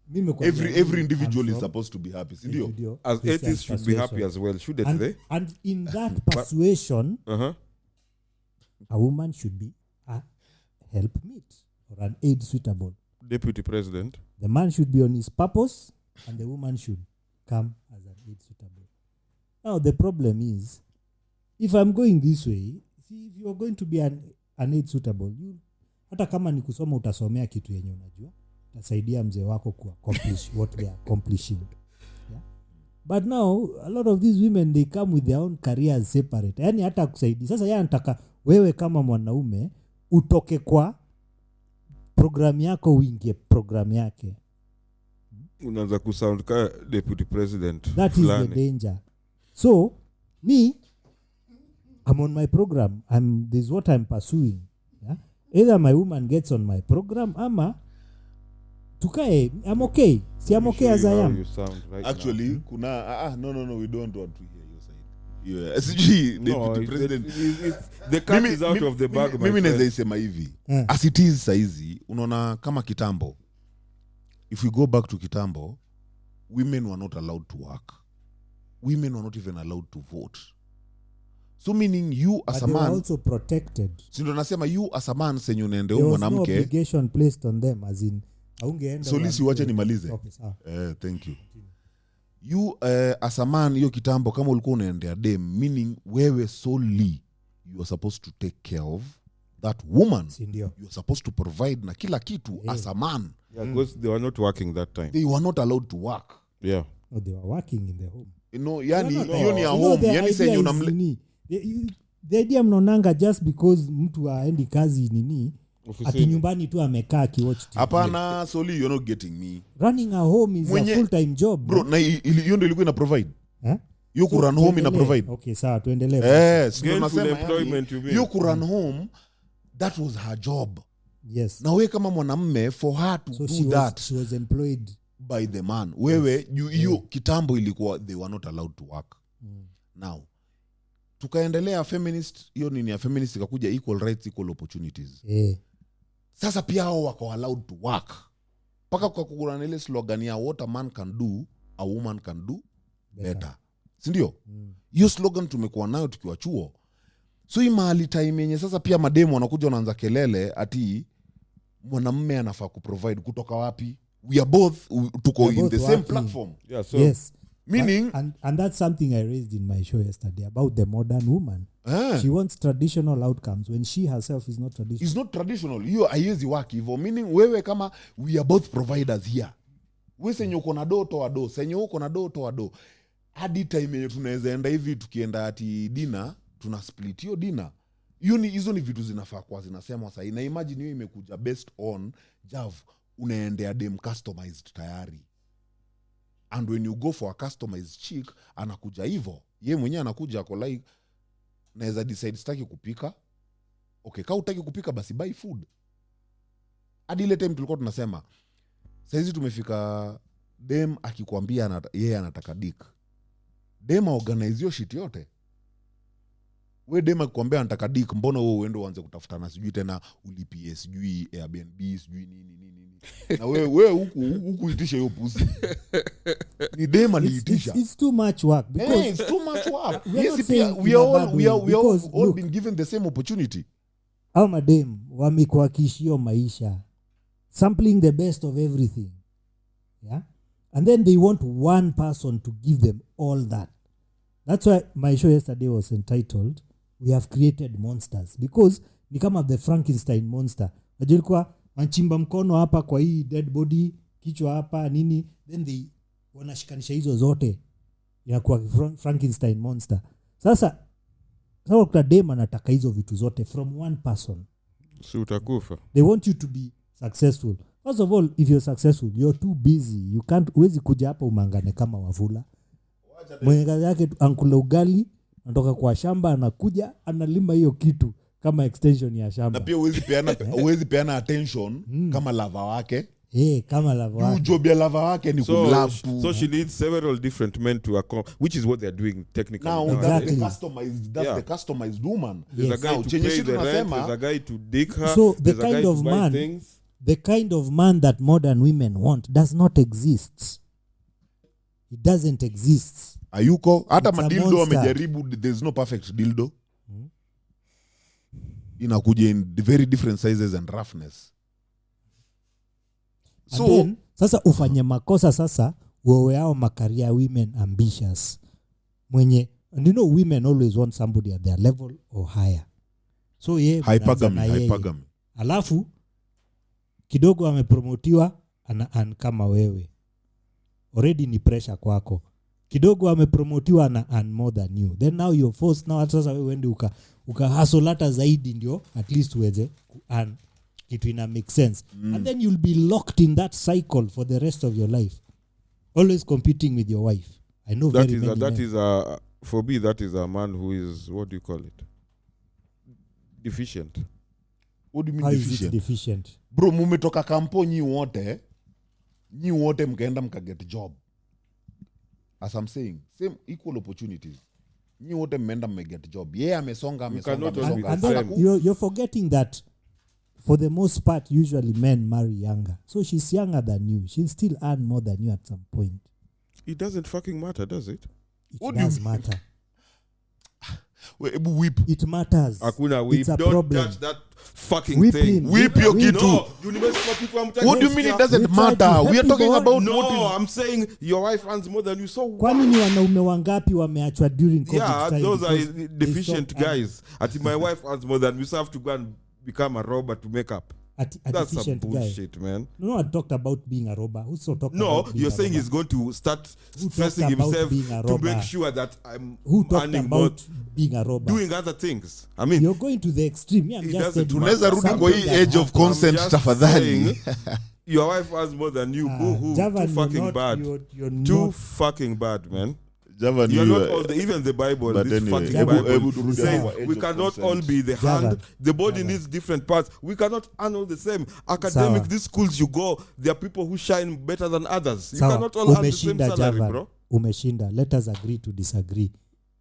Mimi nimekwambia, every I'm individual is from supposed to be happy, si ndio? Judeo As Christian atheists should be happy persuasion. as well, shouldn't they? And in that persuasion, Uh-huh. a woman should be a helpmeet or an aid suitable. Deputy president. The man should be on his purpose, and the woman should come as an aid suitable. Now the problem is, if I'm going this way, see, if you're going to be an aid suitable, hata kama ni kusoma utasomea kitu yenye unajua, utasaidia mzee wako ku accomplish what they are accomplishing. Yeah? But now a lot of these women, they come with their own careers separate. Yani hata kusaidia. Sasa yeye anataka wewe kama mwanaume utoke kwa program yako uingie program yake. Unaanza kusound ka deputy president. That is the fulani. danger. So me, I'm on my program. This is what I'm pursuing. Yeah? Either my woman gets on my program, ama tukae. I'm okay. See, I'm Let me okay show as you I how am. you sound right Actually, kuna no, we don't want to hear your side. Yeah, SG now. No, deputy president. the cat is out of the bag. Mimi my naweza friend. isema hivi. Eh. As it is saizi, unaona kama kitambo. If we go back to kitambo, women were not allowed to work. Women were not even allowed to vote. So meaning you But as a they were man, also protected. si ndo nasema you as a man senye unaende There huyu was no mwanamke. obligation placed on them, as in haungeenda Solisi, uambie- wache nimalize. Okay, sawa. Thank you. You as a man, hiyo kitambo kama ulikuwa unaendea dem, meaning wewe solely you are supposed to take care of that woman. Si ndio? You are supposed to provide na kila kitu Yeah. as a man. Yeah, because they were not working that time. They were not allowed to work. Yeah. No, they were working in the home. Yani No, no, hiyo ni ya You know, home, the yani idea senye is unamle nini? The idea mnaonanga just because mtu aendi kazi nini ati nyumbani tu amekaa akiwatch TV. hapana. Soli, you're not getting me. Running a home is Mwenye- a full time job. Bro, na hiyo ndio ilikuwa ina provide. Eh? Hiyo ku run home ina Tuendelee. provide. Okay, sawa, tuendelee. Si ndio Gainful nasema employment, you mean? hiyo ku run home, that was her job. Yes. Na wewe kama mwanamme, for her to So do that she was employed. by the man, wewe hiyo kitambo ilikuwa they were not allowed to work. Now tukaendelea feminist, hiyo nini ya feminist ikakuja equal rights, equal opportunities. Sasa pia hao wako allowed to work. Paka kwa kugurana ile slogan ya what a man can do, a woman can do better. Si ndio? Hiyo slogan tumekuwa nayo tukiwa chuo. So hii mahali time yenye sasa pia mademo wanakuja wanaanza kelele ati mwanamume anafaa kuprovide kutoka wapi? We are both tuko We are in both the same working. platform. Yeah, so Yes. Meaning And that's something I raised in my show yesterday about the modern woman. She wants traditional outcomes when she herself is not traditional. is not traditional. Hiyo haiwezi work hivyo. Meaning wewe kama we are both providers here. Wewe senye uko na do toa do, senye uko na do toa do. Hadi time yenye tunaweza enda hivi tukienda ati dinner, tuna split hiyo dinner. Hizo ni vitu zinafaa kwa zinasemwa sasa. Na imagine hiyo imekuja based on Jav unaendea dem customized tayari. And when you go for a customized chick, anakuja hivyo. Ye mwenyewe anakuja ako like naweza decide sitaki kupika. Okay, kama utaki kupika basi buy food. Hadi ile time tulikuwa tunasema saizi tumefika dem akikwambia yeye anataka dick. dema organize hiyo shit yote. We dema kuambia anataka dik, mbona wewe uende uanze kutafutana sijui tena ulipie sijui Airbnb sijui nini. Na wewe huku itisha hiyo pusi. Ni dema niitisha. It's too much work because it's too much work. Yes, we all been given the same opportunity. Au madem wamekuwa kishio maisha, sampling the best of everything, yeah, and then they want one person to give them all that. That's why my show yesterday was entitled "We Have Created Monsters," because ni kama the Frankenstein monster. Najilikuwa manchimba mkono hapa kwa hii dead body, kichwa hapa nini, then they wanashikanisha hizo zote inakuwa Frankenstein monster. Sasa kwa dema nataka hizo vitu zote from one person. Si utakufa. They want you to be successful. First of all, if you're successful, you're too busy. You can't, uwezi kuja hapa umangane kama Wafula. Mwenye kazi yake ankula ugali, anatoka kwa shamba, anakuja, analima hiyo kitu kama extension ya shamba. Na pia uwezi peana attention kama lava wake. Kama lava wake. Job ya lava wake ni kumlap. So she needs several different men to accomplish, which is what they're doing technically. Now exactly. That's the customized woman. There's a guy to pay the rent, there's a guy to dig her, so the there's a guy kind to of buy man, things. the kind of man that modern women want does not exist. It doesn't exist. Ayuko hata It's a madildo monster. wamejaribu, there's no perfect dildo. Inakuja in very different sizes and roughness. So then, sasa ufanye makosa sasa wewe hao makaria women ambitious mwenye, and you know women always want somebody at their level or higher. So hypergamy. Alafu kidogo amepromotiwa ana kama wewe. Already ni pressure kwako. Kidogo amepromotiwa ana more than you. Then now you're forced now sasa wewe uende uka hustle hata zaidi ndio at least uweze earn kitu ina make sense. And then you'll be locked in that cycle for the rest of your life. Always competing with your wife. I know That very is many that men. is a, for me, that is a man who is, what do you call it? Deficient. What do you mean How is it deficient? deficient? Bro, mumetoka kampo nyi wote mkaenda mkaget job. As I'm saying, same equal opportunities. Nyi wote mmeenda mmeget job. Amesonga. cannot all be And the then same. you're forgetting that for the most part, usually men marry younger. So she's younger than you. She'll still earn more than you at some point. It doesn't fucking matter, does it? It does matter. Whip. It matters. Akuna whip. It's a Don't problem. touch that fucking Whipping. thing. Whip your Whip. kid No, too. university people, I'm What do you mean it doesn't We try to matter? help We are talking people. about No, what is... I'm saying your wife earns more than you. So what? Kwani ni wanaume wangapi wameachwa during COVID Yeah, time those are because they deficient stopped guys. Ati my wife earns more than you, so I have to go and become a robber to make up. a That's some deficient guy. bullshit, man. No, I talked about being a robber. Who so talked No, about being you're a saying robber? he's going to start Who stressing talked about himself being a to make robber? sure that I'm Who talked earning more, about being a robber? doing other things. I mean, You're going to the extreme. Yeah, I'm It just doesn't telling you matter. Tunaweza rudi something kwa hii that age of happened. consent just tafadhali. saying, your wife earns more than you. Boo-hoo. Javan, Too you're fucking not- bad. you're Too not- fucking bad, man. Javan, You're you not all the, even the Bible, But this anyway, fucking Javan, Bible turudi says hapo, age we of cannot consent. all be the Javan, hand. The body Javan. needs different parts. We cannot earn all the same. Academic, Sawa. these schools you go, there are people who shine better than others. You Sawa. cannot all earn the same Umeshinda, salary, Javan. bro. Umeshinda. Let us agree to disagree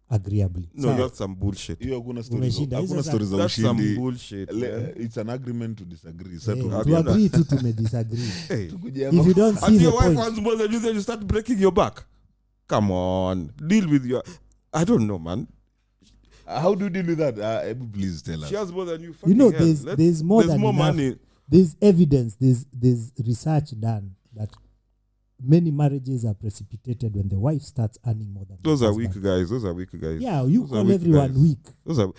agreeably. No, Sawa. that's some bullshit. hiyo hakuna stories. Umeshinda. Hakuna Hizo stories za That's some ushindi. bullshit, man. It's an agreement to disagree. Eh, Settle. to Hakuna. agree to tumedisagree. Hey. If you don't see Until the your wife point, earns more than you, then you start breaking your back. Come on. Deal with your... I don't know, man. How do you deal with that? Please tell us. She has more than you. you Fucking know, hell. there's more There's than more enough. money. There's evidence, there's research done that many marriages are precipitated when the wife starts earning more than Those the are husband. weak guys. Those are weak guys. Yeah, you Those are call weak everyone guys. weak. Those are...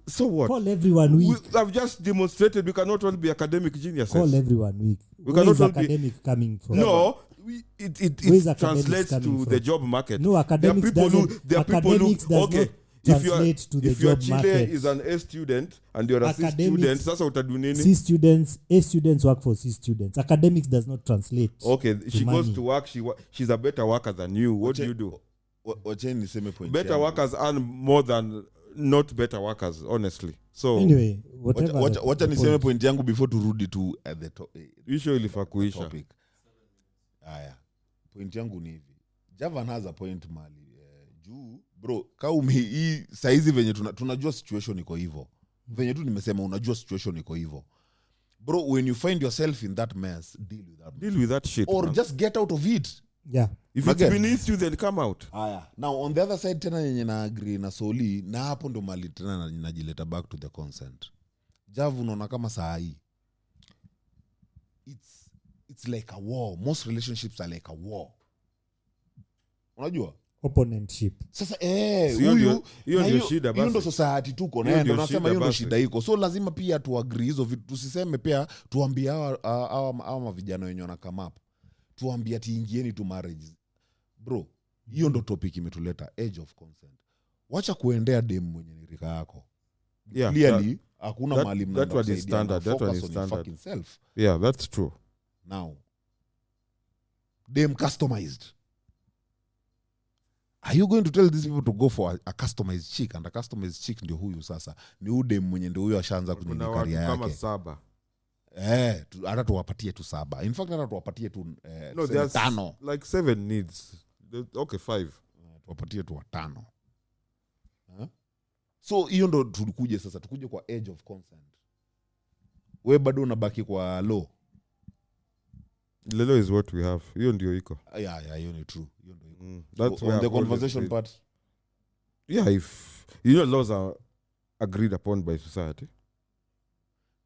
So what? Call everyone weak. I've just demonstrated we cannot all be academic geniuses. Call everyone weak. We Where cannot is all be- academic coming from? No, Where is it academics translates coming to from? the job market. No, academics there are people doesn't. who, there are people academics who, does okay, not if you're translate to the if your job Chile market. is an A student and you're a C Academics- student, sasa utadu nini? C students, A students work for C students. Academics does not translate. Okay, she goes money. to work. She's a better worker than you. What do you do? Wacheni niseme point Better yangu. workers earn more than not better workers, honestly. So Anyway, whatever. Wacha the niseme point. point yangu before turudi to the issue ilifaa kuisha. topic. Haya. Point yangu ni hivi. Javan has a point mali. juu bro hii saizi venye tunajua situation iko hivyo venye tu nimesema unajua situation iko hivyo bro when you find yourself in that mess deal with that shit or man. just get out of it. Yeah. If it's beneath you then come out. Now on the other side tena yenye na agree na Soli na hapo ndo mali tena najileta back to the consent. Javu unaona kama saa hii it's like a war. Most relationships are like a war. Unajua? Opponentship. Sasa hiyo ndio shida basi. Hiyo ndo society tuko na ndo nasema hiyo ndo shida iko. So lazima pia tu agree hizo vitu, tusiseme pia tuambie hawa mavijana wenye wana come up. Tuambie ati ingieni tu marriage. Bro, hiyo ndo topic imetuleta age of consent. Wacha kuendea dem mwenye ni rika yako. Yeah, clearly hakuna mali mnaenda. That one is standard. That one is standard. Yeah, that's true. Now, dem customized. Are you going to tell these people to go for a customized chick? And a customized chick ndio huyu sasa. Ni ude mwenye ndio huyu ashaanza kwenye career yake. Kama 7. Hata tuwapatie tu 7. In fact hata tuwapatie tu no, there's 5. Like 7 needs. Okay, 5. Tuwapatie tu 5. So hiyo ndo tukuje sasa, tukuje kwa age of consent. Wewe bado unabaki kwa law. The law is what we have. Hiyo ndio iko. Yeah, hiyo ni true. Hiyo ndio iko. That's on the conversation part. Yeah, if laws are agreed upon by society.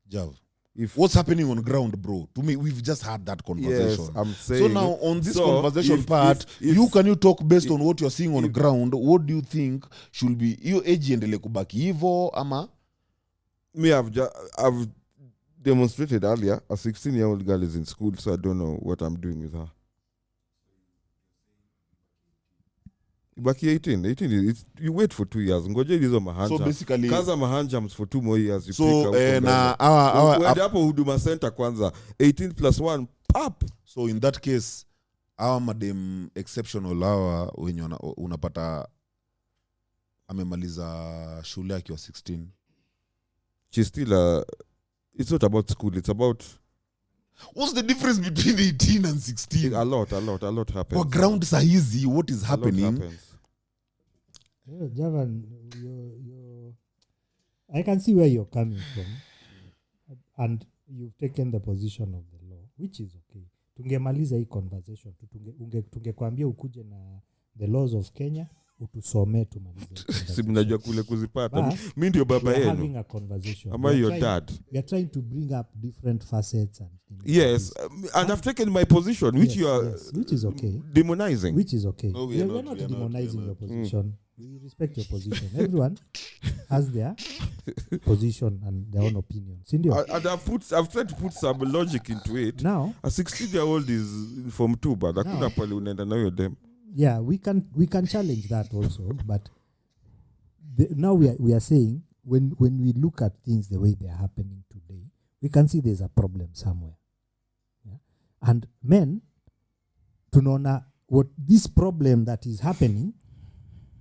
Jav. What's happening on ground, bro? To me, we've just had that conversation. Yes, I'm saying. So now on this conversation part, can you talk based on what you're seeing on ground? What do you think should be hiyo age endele kubaki hivyo ama? Me, I've demonstrated earlier. A 16-year-old girl is in school, so I don't know what I'm doing with her. Baki 18 you wait for 2 years. Ngoje hizo mahanja. So basically kaza mahanjams for 2 more years you so na our hapo Huduma Center kwanza 18 + 1 pap. So in that case our madam exceptional hawa wenye unapata amemaliza shule akiwa 16. She's still it's not about school, it's about what's the difference between 18 and 16? A lot happens. For ground sahizi, what is happening? Javan, I can see where you're coming from, and you've taken the position of the law, which is okay. Tungemaliza hii conversation, tungekwambia ukuje na the laws of Kenya, utusomee tumalize. Si mnajua kule kuzipata. Mimi ndio baba yenu. Having a conversation. Am I your dad? We are trying to bring up different facets and things. Yes, and I've taken my position, which you are which is okay. Demonizing. Which is okay. No, we are not demonizing your position. We respect your position. Everyone has their position and their own opinion. Sindio? And I've tried to put some logic into it. Now, a 16-year-old is in Form 2, but hakuna pale unaenda nayo dem. Yeah, we can challenge that also, but now we are saying when we look at things the way they are happening today, we can see there's a problem somewhere. Yeah? And men, tunaona what this problem that is happening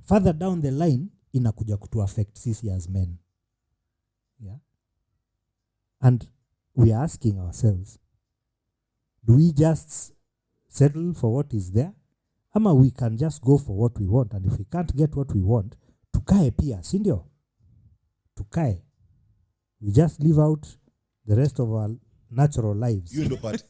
further down the line inakuja kutu affect sisi as men. Yeah? And we are asking ourselves, do we just settle for what is there? Ama we can just go for what we want, and if we can't get what we want, tukae pia, sindio? Tukae. We just live out the rest of our natural lives. You know part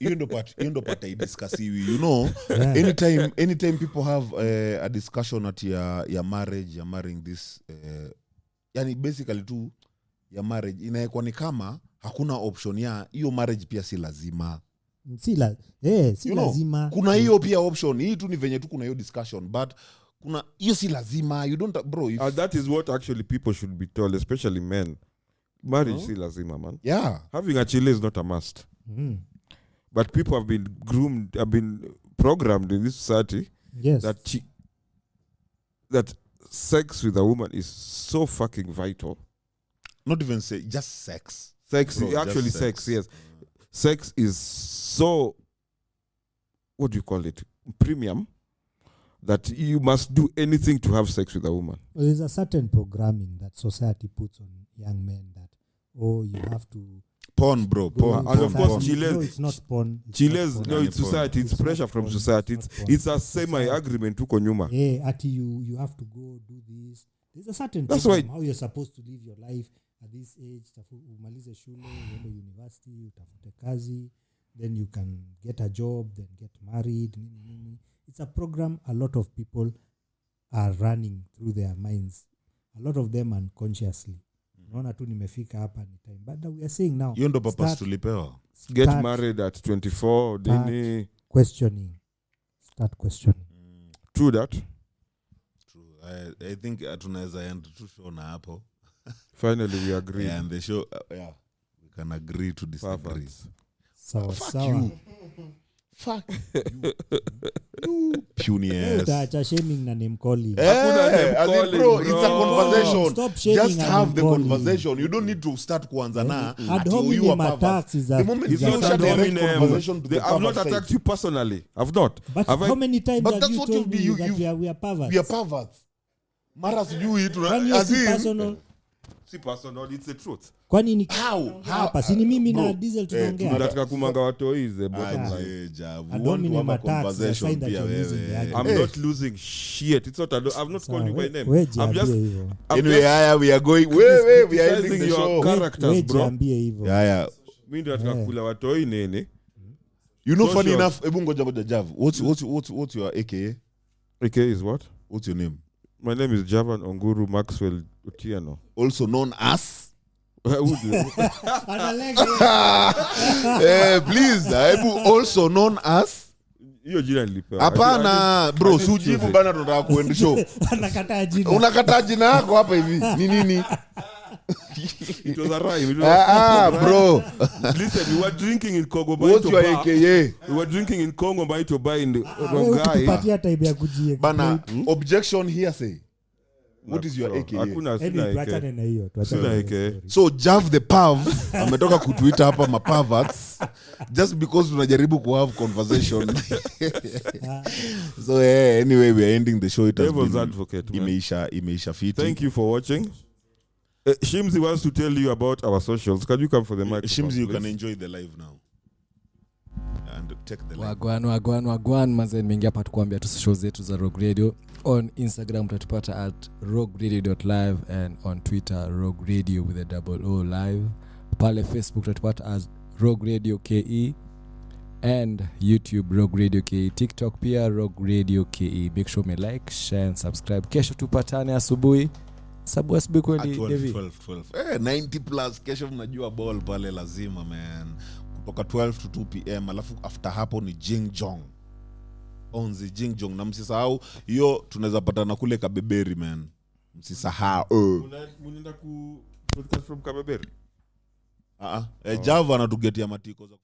I discuss you know, yeah. anytime people have a discussion at your marriage, you're marrying this yani basically tu ya marriage inaekuwa ni kama hakuna option ya hiyo marriage pia si lazima. Si lazima. Kuna hiyo pia option. Hii tu ni venye tu kuna hiyo discussion, but kuna hiyo si lazima. You don't bro. That is what actually people should be told, especially men. Marriage si lazima, man. Yeah. Having a chile is not a must. But people have been groomed, have been programmed in this society. Yes. That sex with a woman is so fucking vital. Not even say just sex. Sex, bro, actually sex, yes. Sex is so, what do you call it, premium, that you must do anything to have sex with a woman. Well, there's a certain programming that society puts on young men that, you have to Porn, bro. Porn. And of course, Society- Chile- no, it's not porn. It's Chile's not no, porn. it's society, it's It's pressure not from porn, society. it's It's not porn. it's a semi-agreement huko nyuma. Ati you have to go do this. There's a certain That's program, why- how you're supposed to live your life at this age. Umalize shule, uende university, utafute kazi, then you can get a job, then get married. Nini. It's a program a lot of people are running through their minds. A lot of them unconsciously. Naona tu nimefika hapa ni time. But we are saying now, Hiyo ndo purpose start- tulipewa. Get start married at 24. Dini. questioning. Start questioning. True that. True. I think tunaweza end tu show na hapo. Finally, we agree. Yeah, and the show yeah, we can agree to disagree. Perfect. Sawa Fuck sawa. you. Fuck you. Puny ass. Utaacha shaming na name calling. Hakuna name as in, calling, bro, it's a bro. conversation. Stop shaming Just and have the name calling. conversation. You don't need to start kuanza na Ad ati hominem you are pervert. attacks is a- The moment It's you not shut ad the direct hominem. conversation to the I've not pervert attacked side. you personally. I've not. But Have I- how many times But have that's you what told you'll be- me you- that we are perverts? We are perverts. Mara sijui tu Kwani hiyo as si in- personal? See, personal, it's the truth. Kwani ni How? hapa si ni mimi na Bro, Diesel tunaongea? Nataka kumanga watoi is the bottom line. Aje, Javu. Ad We want to hominem have a attacks is a conversation sign that pia you're losing the wewe. argument. I'm not losing shit. It's not. I've not called you by name. We I'm just. jiambie hivyo. I'm Anyway, just haya, we are going. We are ending criticizing the your show. characters, We bro. jiambie hivyo. Yeah. Mimi ndio nataka kula watoi nini? You know, So funny sure. enough, ebu ngoja Javu. What's your AKA? AK is what? What's your name? My name is Javan Onguru Maxwell Otieno. Also known as Analega. please, ebu also known as Hiyo jina nilipewa. hapana bro, I didn't sujibu choose it. bana, tunataka kuenda show. Anakataa jina. Unakataa jina yako hapa hivi ni nini? It was a rhyme. It was a Bro, Listen, we were drinking in Congo what's your Baito Bar. AKA? We were drinking in Congo Baito Bar in the Wewe Rongai. ukitupatia time ya kujie. Bana, objection here say. What is your So, AKA? Hakuna Anyway, sina tuachane AK. na hiyo. tuachane Sina na AK. hiyo story. So Jav the Pav ametoka kutuita hapa maperverts just because tunajaribu ku have conversation. So anyway, we are ending the show. It has Devil's been advocate, man. imeisha fiti. Thank you for watching. Shimzi wants to tell you about our socials. Can you come for the microphone? Shimzi, you please? can enjoy the live now. And take the live. wagwan manze, nimeingia hapa tukuambia tu show zetu za Rogue Radio. On Instagram utatupata at rogueradio.live and on Twitter Rogue Radio with a double O live. Pale Facebook utatupata as Rogue Radio KE and YouTube Rogue Radio KE, TikTok pia Rogue Radio KE. Make sure me like, share and subscribe. Kesho tupatane asubuhi. Asubuhi kweli Devi. 12. 90 plus kesho mnajua ball pale lazima man. Kutoka 12 to 2 PM alafu after hapo ni Jingjong. Onzi Jingjong, na msisahau hiyo tunaweza patana kule Kabeberi man. Msisahau. Unaenda ku podcast from Kabeberi? Java anatugetia matiko za